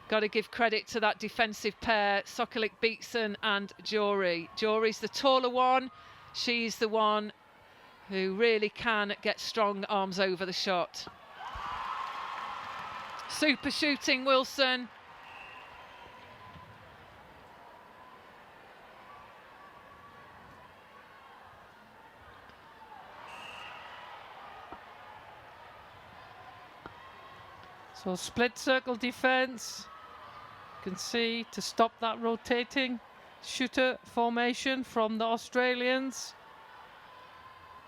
Got to give credit to that defensive pair, Sokolik Beatson and Jory. Jory's the taller one. She's the one who really can get strong arms over the shot. Super shooting, Wilson. So split circle defense. You can see to stop that rotating shooter formation from the Australians.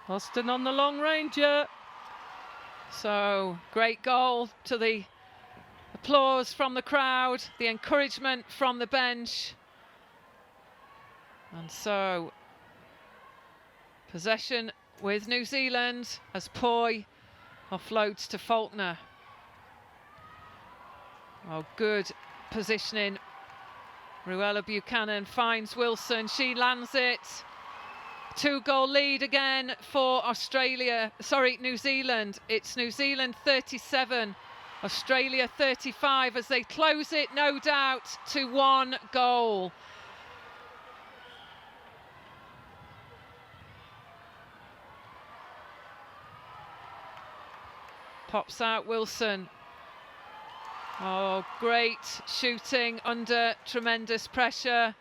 Austin on the long ranger. So great goal, to the applause from the crowd, the encouragement from the bench. And so possession with New Zealand as Poi offloads to Faulkner. Oh, good positioning. Ruella Buchanan finds Wilson. She lands it. 2-goal lead again for New Zealand. It's New Zealand 37, Australia 35 as they close it, no doubt, to 1 goal. Pops out Wilson. Oh, great shooting under tremendous pressure.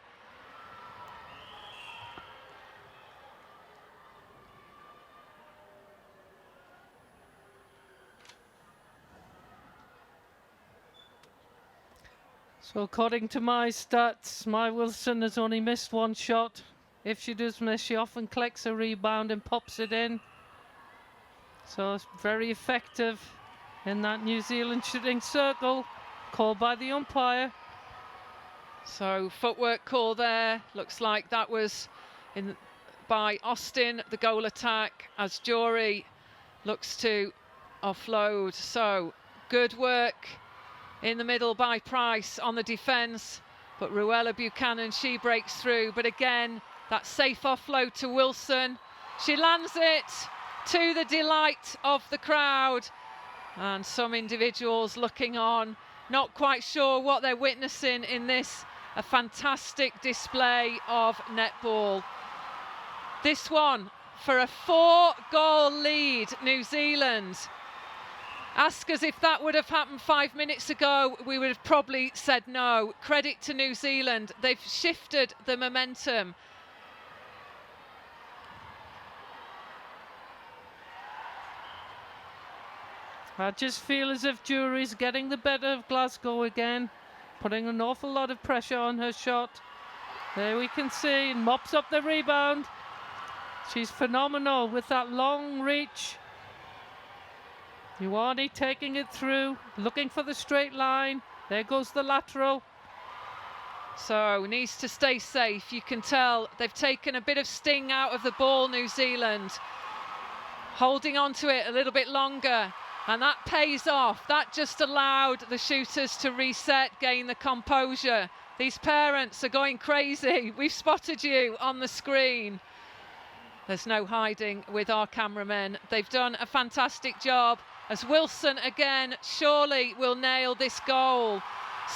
So according to my stats, my Wilson has only missed 1 shot. If she does miss, she often collects a rebound and pops it in. So it's very effective in that New Zealand shooting circle, called by the umpire. So footwork call there. Looks like that was by Austin, the goal attack, as Jory looks to offload. So good work in the middle by Price on the defence, but Ruella Buchanan, she breaks through. But again, that safe offload to Wilson. She lands it to the delight of the crowd. And some individuals looking on, not quite sure what they're witnessing in this, a fantastic display of netball. This one for a 4-goal lead, New Zealand. Ask us if that would have happened 5 minutes ago, we would have probably said no. Credit to New Zealand. They've shifted the momentum. I just feel as if Jury's getting the better of Glasgow again, putting an awful lot of pressure on her shot. There we can see, mops up the rebound. She's phenomenal with that long reach. Ioane taking it through, looking for the straight line. There goes the lateral. So needs to stay safe. You can tell they've taken a bit of sting out of the ball, New Zealand. Holding on to it a little bit longer. And that pays off. That just allowed the shooters to reset, gain the composure. These parents are going crazy. We've spotted you on the screen. There's no hiding with our cameramen. They've done a fantastic job. As Wilson again surely will nail this goal.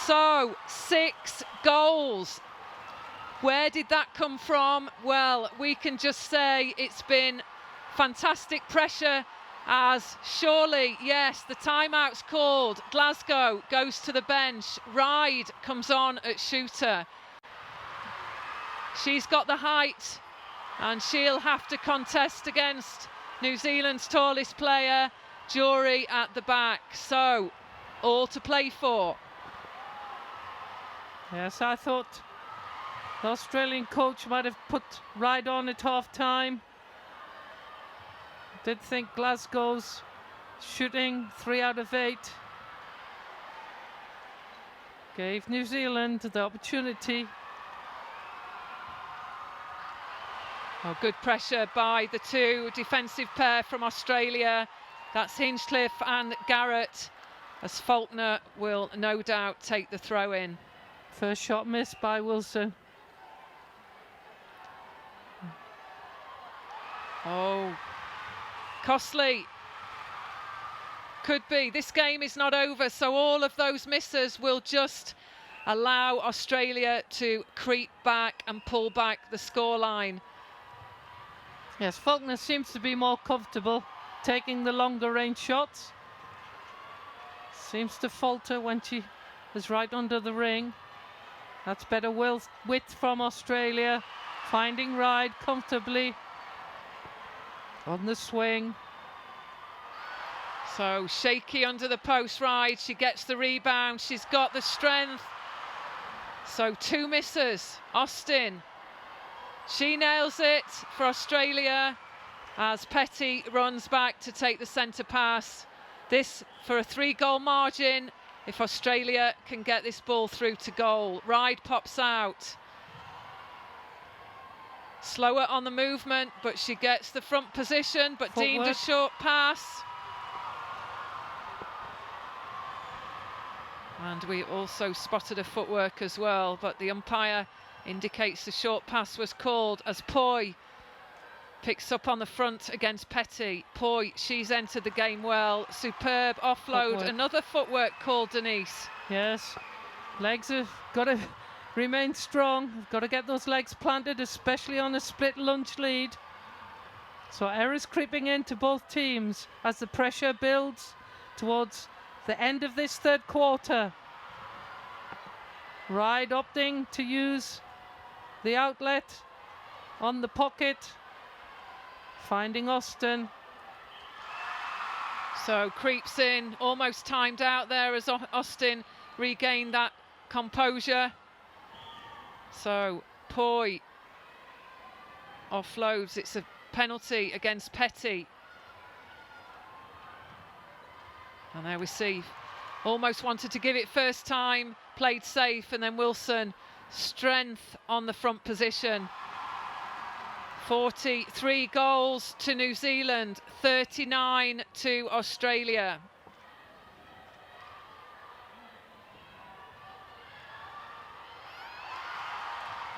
So 6 goals. Where did that come from? Well, we can just say it's been fantastic pressure, as surely, yes, the timeout's called. Glasgow goes to the bench. Ride comes on at shooter. She's got the height and she'll have to contest against New Zealand's tallest player, Jury, at the back. So, all to play for. Yes, I thought the Australian coach might have put Ride on at half time. Did think Glasgow's shooting 3 out of 8 gave New Zealand the opportunity. Oh, good pressure by the 2 defensive pair from Australia. That's Hinchcliffe and Garrett, as Faulkner will no doubt take the throw in. First shot missed by Wilson. Oh, costly. Could be. This game is not over, so all of those misses will just allow Australia to creep back and pull back the scoreline. Yes, Faulkner seems to be more comfortable taking the longer range shots. Seems to falter when she is right under the ring. That's better width from Australia. Finding Ride comfortably on the swing. So shaky under the post. Ride, she gets the rebound, she's got the strength. So 2 misses. Austin, she nails it for Australia as Petty runs back to take the centre pass. This for a 3-goal margin if Australia can get this ball through to goal. Ride pops out. Slower on the movement, but she gets the front position, but Footwork. deemed a short pass. And we also spotted a footwork as well, but the umpire indicates the short pass was called as Poi picks up on the front against Petty. Poi, she's entered the game well. Superb offload. Footwork. Another footwork called, Denise. Yes, legs have got to remain strong. We've got to get those legs planted, especially on a split lunge lead. So errors creeping into both teams as the pressure builds towards the end of this 3rd quarter. Ride opting to use the outlet on the pocket, finding Austin. So creeps in, almost timed out there as Austin regained that composure. So Poi offloads. It's a penalty against Petty. And there we see, almost wanted to give it first time, played safe, and then Wilson, strength on the front position. 43 goals to New Zealand, 39 to Australia.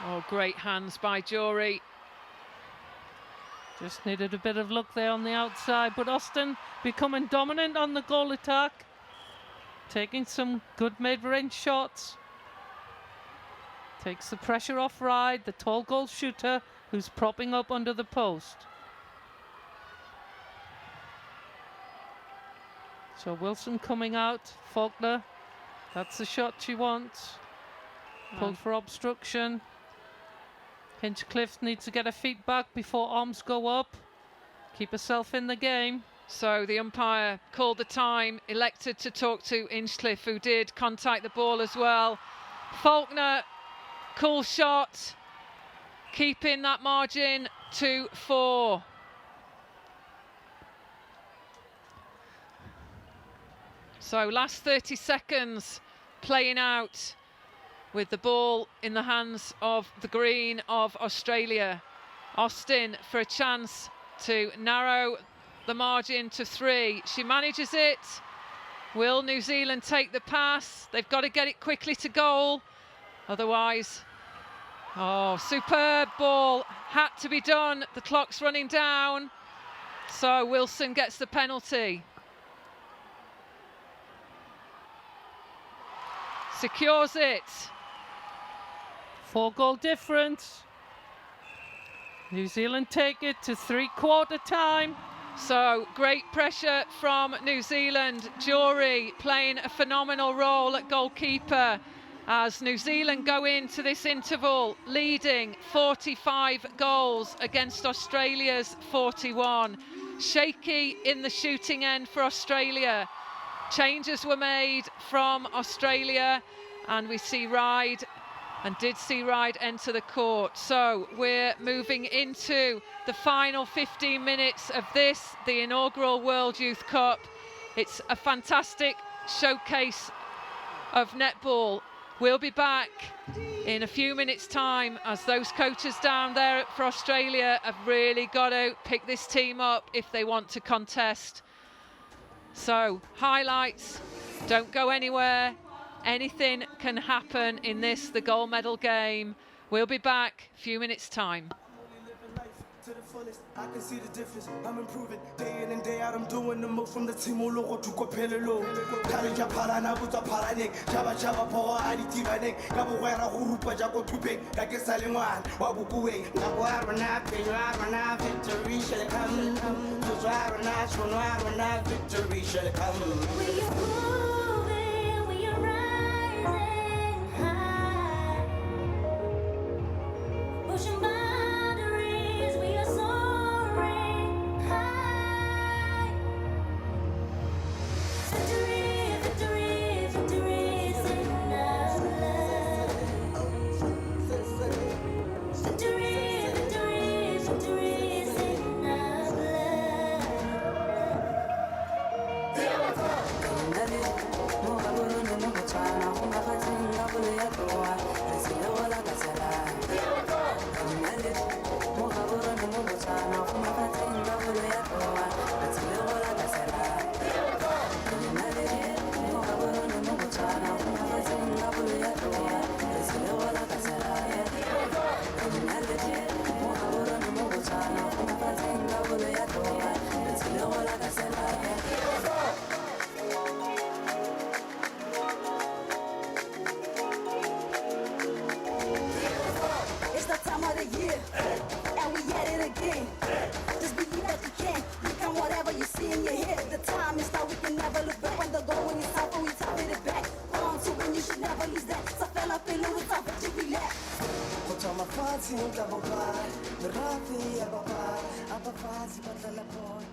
Oh, great hands by Jury. Just needed a bit of luck there on the outside, but Austin becoming dominant on the goal attack, taking some good mid-range shots. Takes the pressure off Ride, the tall goal shooter, who's propping up under the post. So Wilson coming out, Faulkner, that's the shot she wants. Pulled for obstruction. Hinchcliffe needs to get her feet back before arms go up. Keep herself in the game. So the umpire called the time, elected to talk to Hinchcliffe, who did contact the ball as well. Faulkner, cool shot, keeping that margin to 4. So last 30 seconds playing out with the ball in the hands of the green of Australia. Austin for a chance to narrow the margin to 3. She manages it. Will New Zealand take the pass? They've got to get it quickly to goal. Otherwise, oh, superb ball. Had to be done. The clock's running down. So Wilson gets the penalty. Secures it. 4-goal difference. New Zealand take it to 3/4 time. So great pressure from New Zealand. Jory playing a phenomenal role at goalkeeper as New Zealand go into this interval leading 45 goals against Australia's 41. Shaky in the shooting end for Australia. Changes were made from Australia, and we see Ryde, and did see Ryde enter the court. So we're moving into the final 15 minutes of this, the inaugural World Youth Cup. It's a fantastic showcase of netball. We'll be back in a few minutes' time as those coaches down there for Australia have really got to pick this team up if they want to contest. So highlights, don't go anywhere. Anything can happen in this, the gold medal game. We'll be back a few minutes' time. To the fullest, I can see the difference. I'm improving day in and day out. I'm doing the most from the team logo to Copello. Kalija Parana, Botswana, Java Java Power, Aditivanek, Gabuera, Hurupa, Jaco Tube, Kakesaliman, Wabuque, Naguarana, Penuarana, victory shall come. Tuarana, Sonarana, victory shall come. We are moving, we are rising high. Pushing boundaries, we are soaring high. Victory, victory, victory is in our blood. Victory, victory, victory is in our blood. It's the time of the year, and we at it again. Just believe that you can. Become whatever you see in your head. The time is now, we can never look back. When the going is out, when we top it back. Hold on to when you should never lose that. So fell up in the top, but you relax. Put on my fancy and double bar. The Rafi, Abba, fancy, but the Lapon.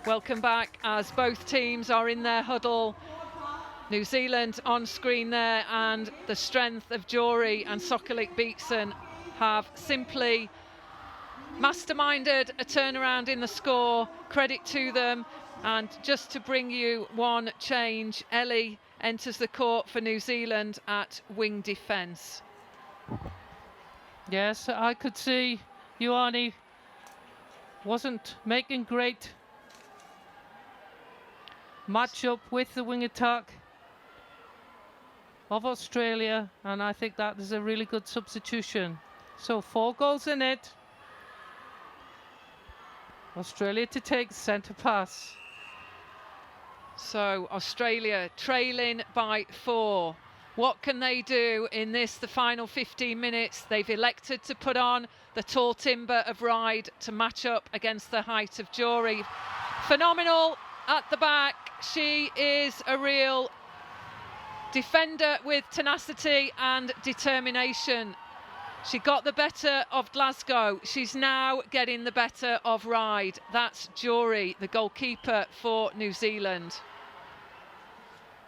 Welcome back as both teams are in their huddle. New Zealand on screen there, and the strength of Jory and Sokolik Beatson have simply masterminded a turnaround in the score. Credit to them. And just to bring you one change, Ellie enters the court for New Zealand at wing defence. Yes, I could see Ioane wasn't making great match up with the wing attack. of Australia, and I think that is a really good substitution. So 4 goals in it. Australia to take centre pass. So Australia trailing by 4. What can they do in this, the final 15 minutes? They've elected to put on the tall timber of Ryde to match up against the height of Jory. Phenomenal at the back. She is a real defender with tenacity and determination. She got the better of Glasgow. She's now getting the better of Ryde. That's Jory, the goalkeeper for New Zealand.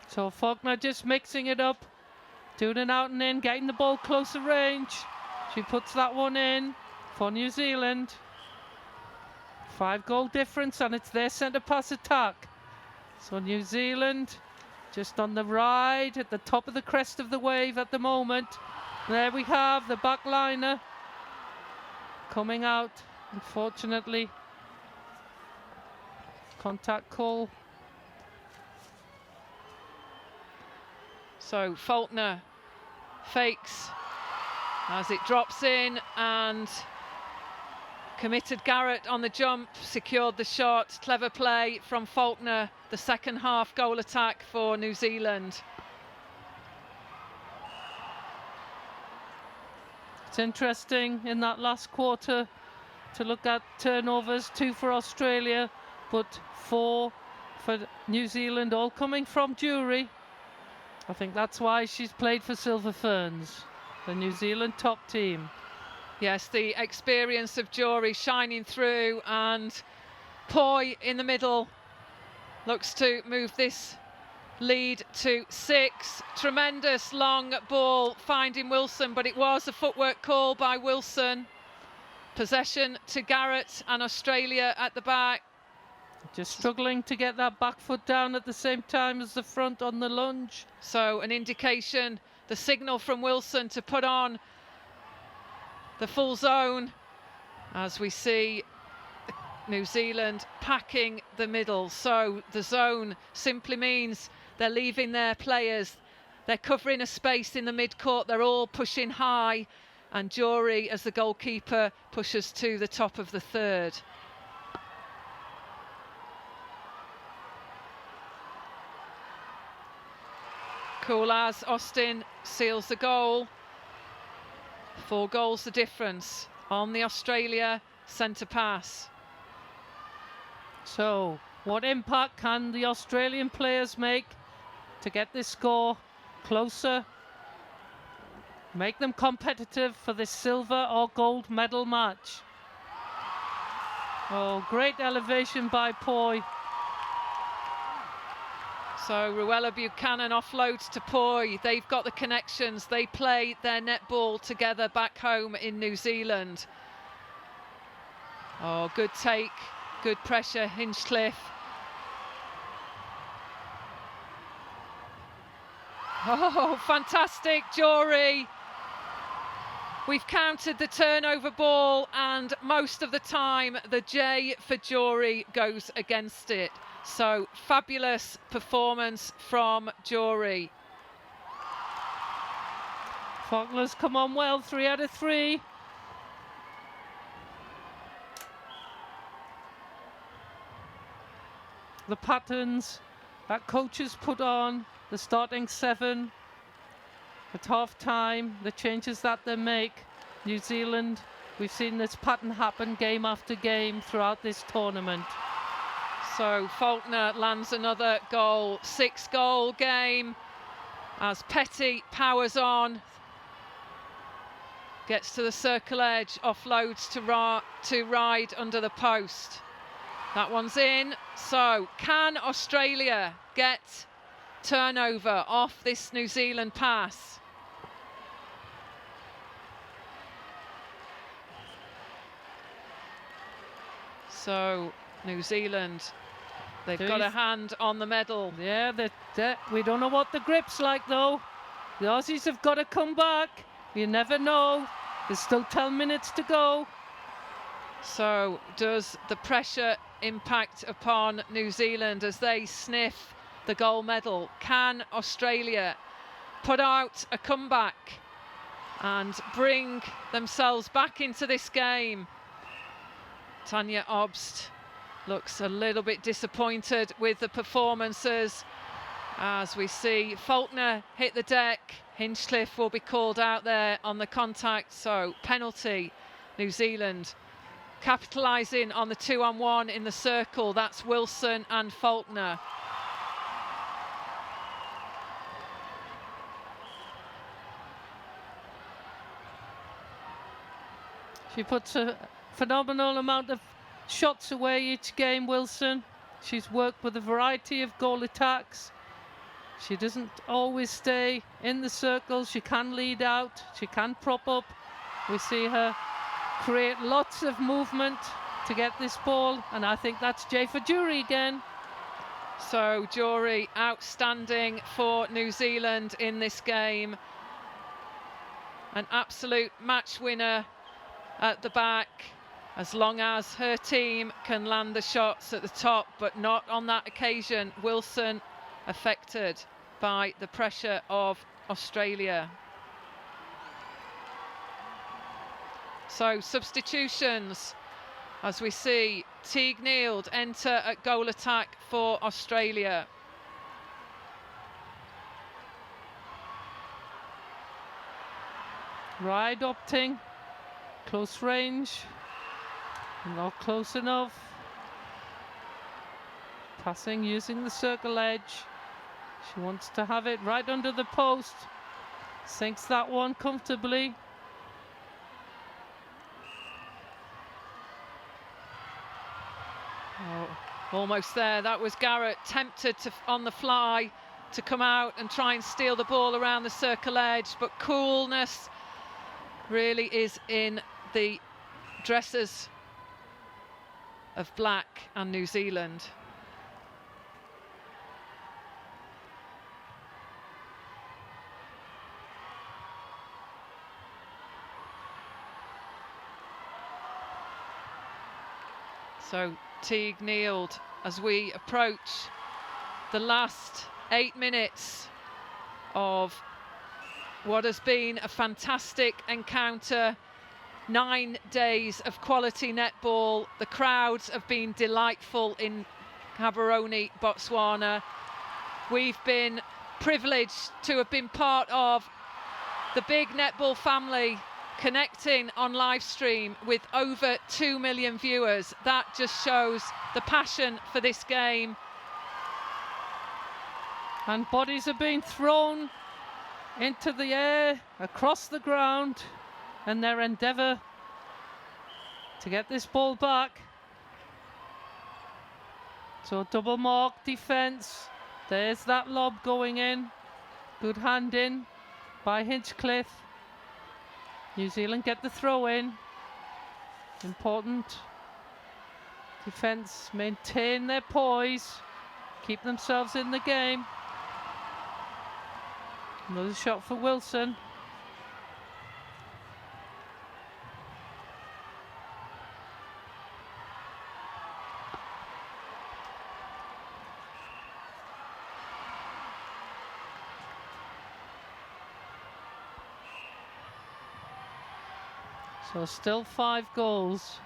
So Faulkner just mixing it up, doing an out and in, getting the ball closer range. She puts that one in for New Zealand. 5-goal difference, and it's their centre pass attack. So New Zealand just on the ride at the top of the crest of the wave at the moment. There we have the backliner coming out, unfortunately. Contact call. So Faulkner fakes as it drops in, and committed Garrett on the jump, secured the shot. Clever play from Faulkner, the second half goal attack for New Zealand. It's interesting in that last quarter to look at turnovers, 2 for Australia, but 4 for New Zealand, all coming from Jury. I think that's why she's played for Silver Ferns, the New Zealand top team. Yes, the experience of Jory shining through, and Poi in the middle looks to move this lead to 6. Tremendous long ball finding Wilson, but it was a footwork call by Wilson. Possession to Garrett and Australia at the back. Just struggling to get that back foot down at the same time as the front on the lunge. So an indication, the signal from Wilson to put on the full zone, as we see New Zealand packing the middle. So the zone simply means they're leaving their players, they're covering a space in the mid-court, they're all pushing high, and Jory, as the goalkeeper, pushes to the top of the third. Cool as Austin seals the goal. 4 goals the difference on the Australia centre pass. So what impact can the Australian players make to get this score closer, make them competitive for this silver or gold medal match? Oh, great elevation by Poi. So Ruella Buchanan offloads to Poi. They've got the connections. They play their netball together back home in New Zealand. Oh, good take, good pressure, Hinchcliffe. Oh, fantastic, Jory. We've counted the turnover ball, and most of the time the J for Jory goes against it. So fabulous performance from Jory. Faulkner's come on well, 3 out of 3. The patterns that coaches put on, the starting 7 at half time, the changes that they make. New Zealand, we've seen this pattern happen game after game throughout this tournament. So Faulkner lands another goal, 6-goal game as Petty powers on, gets to the circle edge, offloads to Ryde under the post. That one's in. So can Australia get turnover off this New Zealand pass? So New Zealand, they've got a hand on the medal. Yeah, we don't know what the grip's like though. The Aussies have got to come back. You never know. There's still 10 minutes to go. So does the pressure impact upon New Zealand as they sniff the gold medal? Can Australia put out a comeback and bring themselves back into this game. Tanya Obst looks a little bit disappointed with the performances as we see Faulkner hit the deck. Hinchcliffe will be called out there on the contact, so penalty. New Zealand capitalising on the 2-on-1 in the circle. That's Wilson and Faulkner. She puts a phenomenal amount of shots away each game, Wilson. She's worked with a variety of goal attacks. She doesn't always stay in the circle. She can lead out, she can prop up. We see her create lots of movement to get this ball, and I think that's Jay for Jury again. So Jury outstanding for New Zealand in this game. An absolute match winner at the back, as long as her team can land the shots at the top, but not on that occasion. Wilson affected by the pressure of Australia. So substitutions, as we see Teague Neild enter at goal attack for Australia. Ride opting, close range, not close enough. Passing using the circle edge. She wants to have it right under the post. Sinks that one comfortably. Oh, almost there. That was Garrett, tempted to, on the fly, to come out and try and steal the ball around the circle edge, but coolness really is in the dresses of Black and New Zealand. So Teague Neild, as we approach the last 8 minutes of what has been a fantastic encounter, 9 days of quality netball. The crowds have been delightful in Gaborone, Botswana. We've been privileged to have been part of the big netball family, connecting on live stream with over 2 million viewers. That just shows the passion for this game. And bodies are being thrown into the air, across the ground, and their endeavour to get this ball back. So double mark defence. There's that lob going in. Good hand in by Hinchcliffe. New Zealand get the throw in. Important defence, maintain their poise, keep themselves in the game. Another shot for Wilson. So still 5 goals,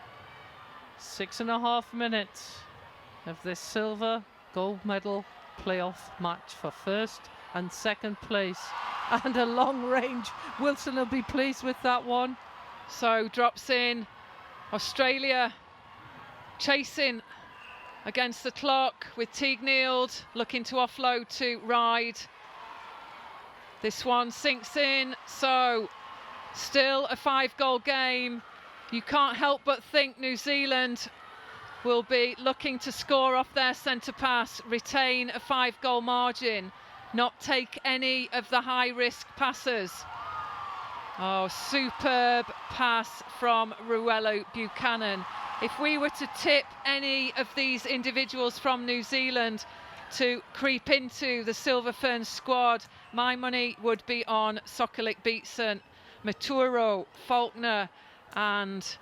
6.5 minutes of this silver gold medal playoff match for first and second place, and a long range. Wilson will be pleased with that one. So drops in Australia, chasing against the clock with Teague Neild looking to offload to Ride. This one sinks in, so still a 5-goal game. You can't help but think New Zealand will be looking to score off their centre pass, retain a 5-goal margin, not take any of the high-risk passes. Oh, superb pass from Ruelu Buchanan. If we were to tip any of these individuals from New Zealand to creep into the Silver Ferns squad, my money would be on Sokolik Beatson, Maturo, Faulkner and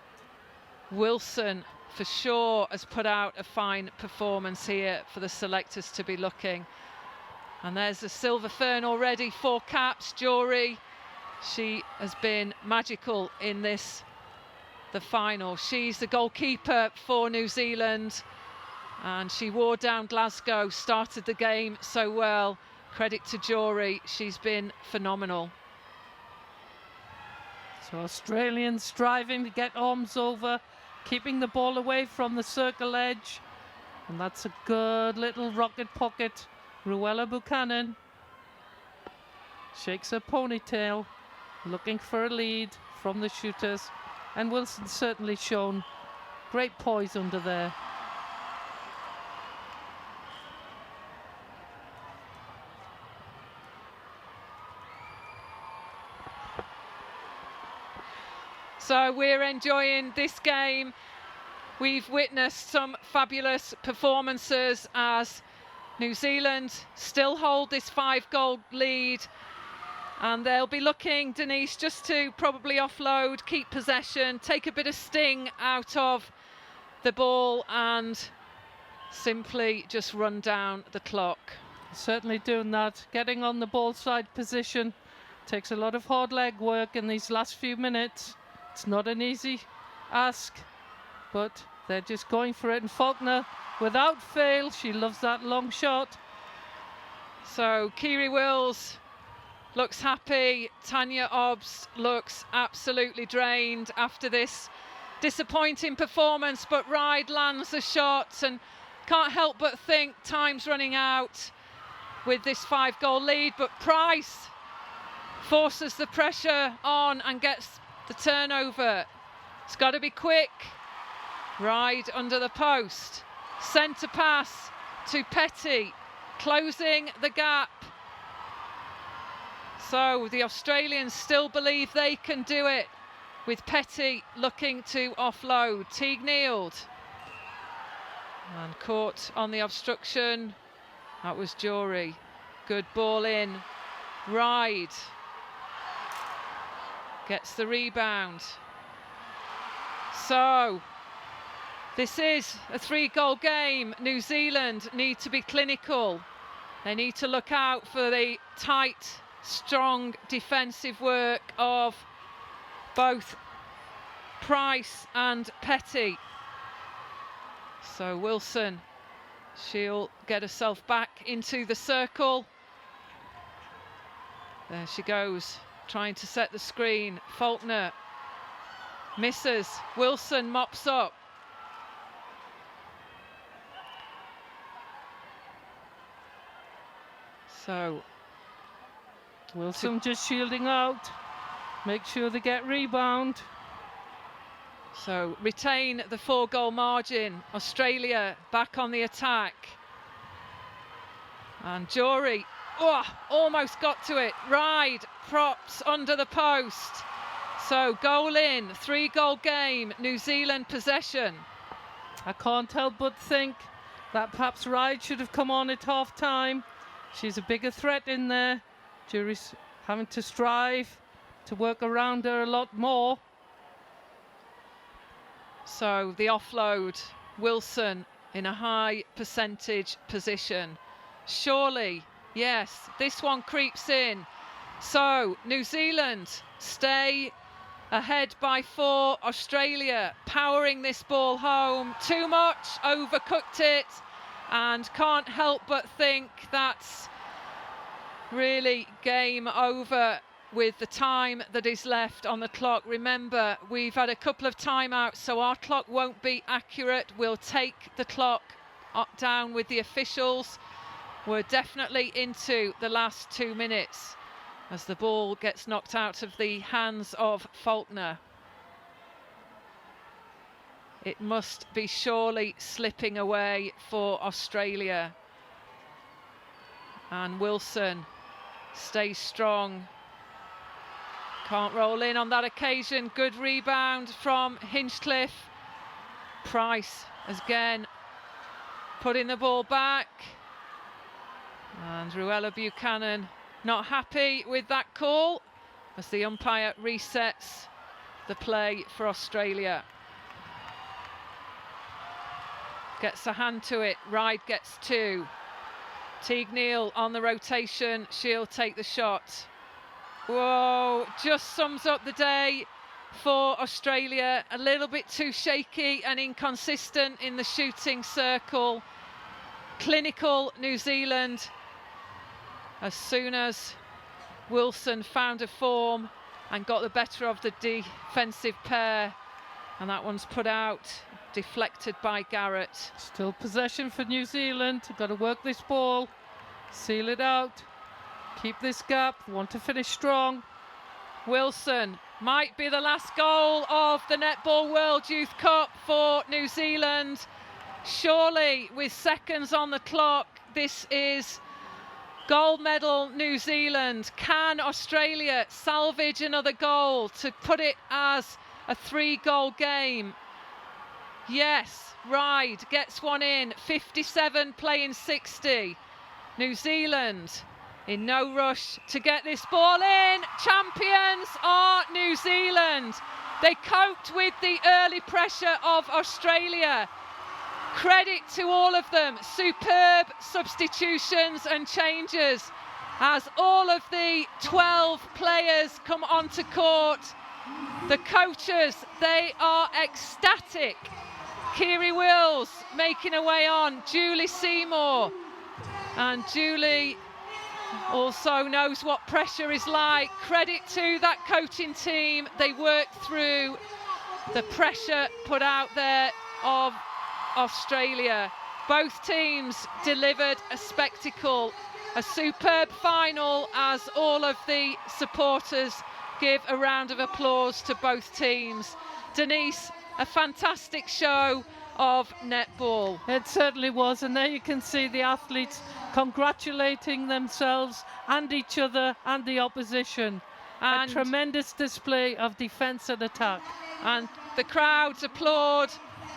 Wilson for sure has put out a fine performance here for the selectors to be looking. And there's a silver fern already, 4 caps. Jory, she has been magical in this, the final. She's the goalkeeper for New Zealand, and she wore down Glasgow, started the game so well. Credit to Jory, she's been phenomenal. So Australians striving to get arms over, keeping the ball away from the circle edge. And that's a good little rocket pocket. Ruella Buchanan shakes her ponytail, looking for a lead from the shooters. And Wilson's certainly shown great poise under there. So we're enjoying this game. We've witnessed some fabulous performances as New Zealand still hold this 5-goal lead, and they'll be looking, Denise, just to probably offload, keep possession, take a bit of sting out of the ball and simply just run down the clock. Certainly doing that, getting on the ball side position. Takes a lot of hard leg work in these last few minutes. It's not an easy ask, but they're just going for it. And Faulkner, without fail, she loves that long shot. So Kiri Wills looks happy. Tanya Obbs looks absolutely drained after this disappointing performance, but Ryde lands the shot and can't help but think time's running out with this 5-goal lead. But Price forces the pressure on and gets the turnover. It's got to be quick. Ryde under the post. Centre pass to Petty, closing the gap. So the Australians still believe they can do it, with Petty looking to offload. Teague Neild and caught on the obstruction. That was Jory. Good ball in. Ryde gets the rebound. So this is a 3-goal game. New Zealand need to be clinical. They need to look out for the tight, strong defensive work of both Price and Petty. So Wilson, she'll get herself back into the circle. There she goes, trying to set the screen. Faulkner misses. Wilson mops up. So Wilson just shielding out. Make sure they get rebound. So retain the 4-goal margin. Australia back on the attack. And Jory, almost got to it. Ryde props under the post. So goal in, 3-goal game, New Zealand possession. I can't help but think that perhaps Ryde should have come on at half time. She's a bigger threat in there. Jury's having to strive to work around her a lot more. So the offload, Wilson in a high percentage position. Surely, yes, this one creeps in. So New Zealand stay ahead by 4. Australia powering this ball home. Too much, overcooked it, and can't help but think that's really game over with the time that is left on the clock. Remember, we've had a couple of timeouts, so our clock won't be accurate. We'll take the clock down with the officials. We're definitely into the last 2 minutes as the ball gets knocked out of the hands of Faulkner. It must be surely slipping away for Australia. And Wilson stays strong. Can't roll in on that occasion. Good rebound from Hinchcliffe. Price again putting the ball back. And Ruella Buchanan not happy with that call as the umpire resets the play for Australia. Gets a hand to it. Ryde gets 2. Teague Neal on the rotation, she'll take the shot. Whoa, just sums up the day for Australia. A little bit too shaky and inconsistent in the shooting circle. Clinical New Zealand. As soon as Wilson found a form and got the better of the defensive pair, and that one's put out, deflected by Garrett. Still possession for New Zealand. Got to work this ball, seal it out, keep this gap, want to finish strong. Wilson might be the last goal of the Netball World Youth Cup for New Zealand. Surely, with seconds on the clock, this is gold medal New Zealand. Can Australia salvage another goal to put it as a 3-goal game? Yes, Ride gets one in, 57 playing 60. New Zealand in no rush to get this ball in. Champions are New Zealand. They coped with the early pressure of Australia. Credit to all of them. Superb substitutions and changes as all of the 12 players come onto court. The coaches, they are ecstatic. Kiri Wills making her way on, Julie Seymour, and Julie also knows what pressure is like. Credit to that coaching team. They worked through the pressure put out there of Australia. Both teams delivered a spectacle, a superb final, as all of the supporters give a round of applause to both teams. Denise, a fantastic show of netball. It certainly was, and there you can see the athletes congratulating themselves and each other and the opposition. And a tremendous display of defence and attack. And the crowds applaud.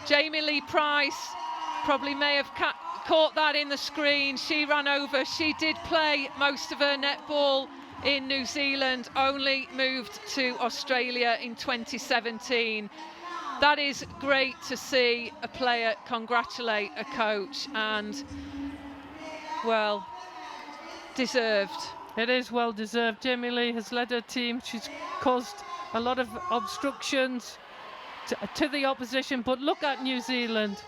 Jamie Lee Price probably may have caught that in the screen. She ran over. She did play most of her netball in New Zealand, only moved to Australia in 2017. That is great to see a player congratulate a coach, and, well, deserved. It is well deserved. Jamie Lee has led her team. She's caused a lot of obstructions to the opposition, but look at New Zealand.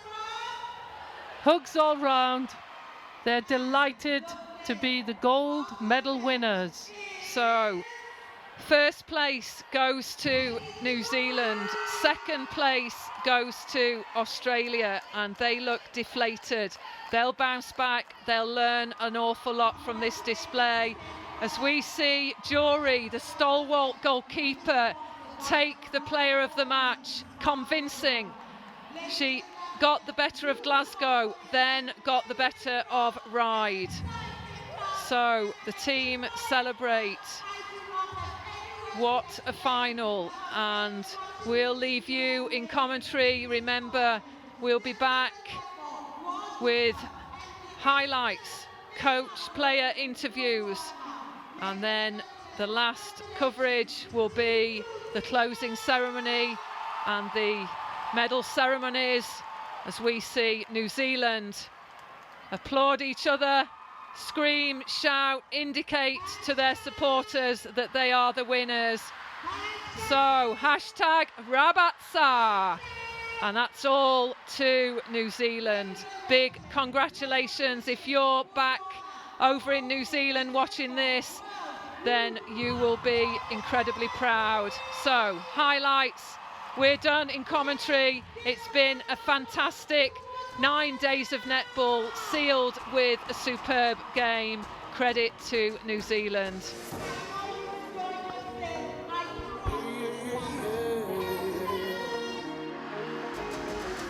Hugs all round. They're delighted to be the gold medal winners. So, first place goes to New Zealand, second place goes to Australia, and they look deflated. They'll bounce back, they'll learn an awful lot from this display. As we see Jory, the stalwart goalkeeper, take the player of the match, convincing. She got the better of Glasgow, then got the better of Ride. So the team celebrate. What a final, and we'll leave you in commentary. Remember, we'll be back with highlights, coach player interviews, and then the last coverage will be the closing ceremony and the medal ceremonies, as we see New Zealand applaud each other, scream, shout, indicate to their supporters that they are the winners. So hashtag Rabatsa, and that's all to New Zealand. Big congratulations. If you're back over in New Zealand watching this, then you will be incredibly proud. So highlights, we're done in commentary. It's been a fantastic 9 days of netball, sealed with a superb game. Credit to New Zealand.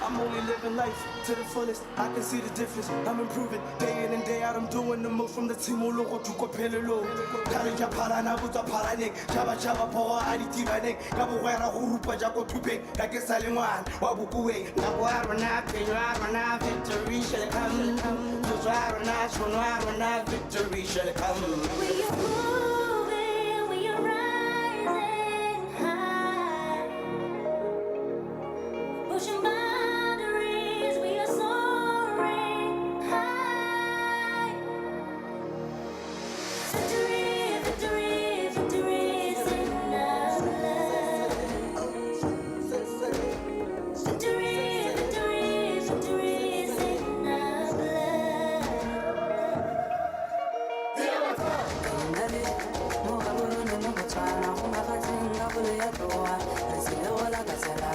I'm only living life to the fullest. I can see the difference. I'm improving day in and day out. I'm doing the most from the team. Logo to Copello. Kalija Parana Buta Paranek. Java Java Power Aditivanek. Gabuera Hurupa Jaco Tupe. Kakesaliwan. Wabukue. Naguarana, Penuarana, victory shall come. Tuzarana, Sonarana, victory shall come. We are moving, we are rising high, pushing boundaries, we are soaring high. tloha re tsile go lakasela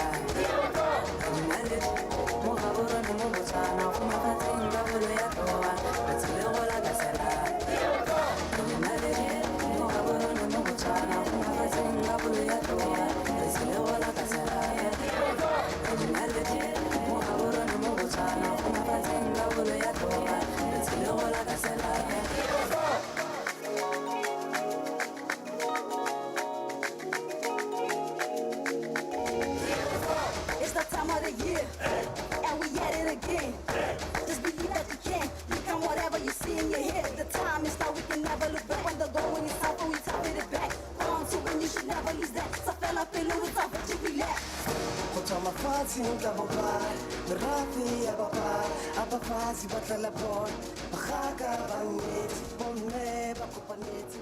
mo gaborone mo Botswana go mafatseng ka bolo ya tloha re tsile go lakasela mo gaborone mo Botswana go mafatseng ka bolo ya tloha re tsile go lakasela mo gaborone mo Botswana go mafatseng ka bolo ya tloha re tsile go lakasela. It's the time of the year, and we at it again. Just believe that you can become whatever you see in your head. The time is now, we can never look back. When the going is out, we top it back. On to win, you should never lose that. So fella, feel with top, but you relax. Go to my fancy ka baba, merafi ya baba, abafazi batla la bon, bagaka ba ngeti, bonne ba kopanetse.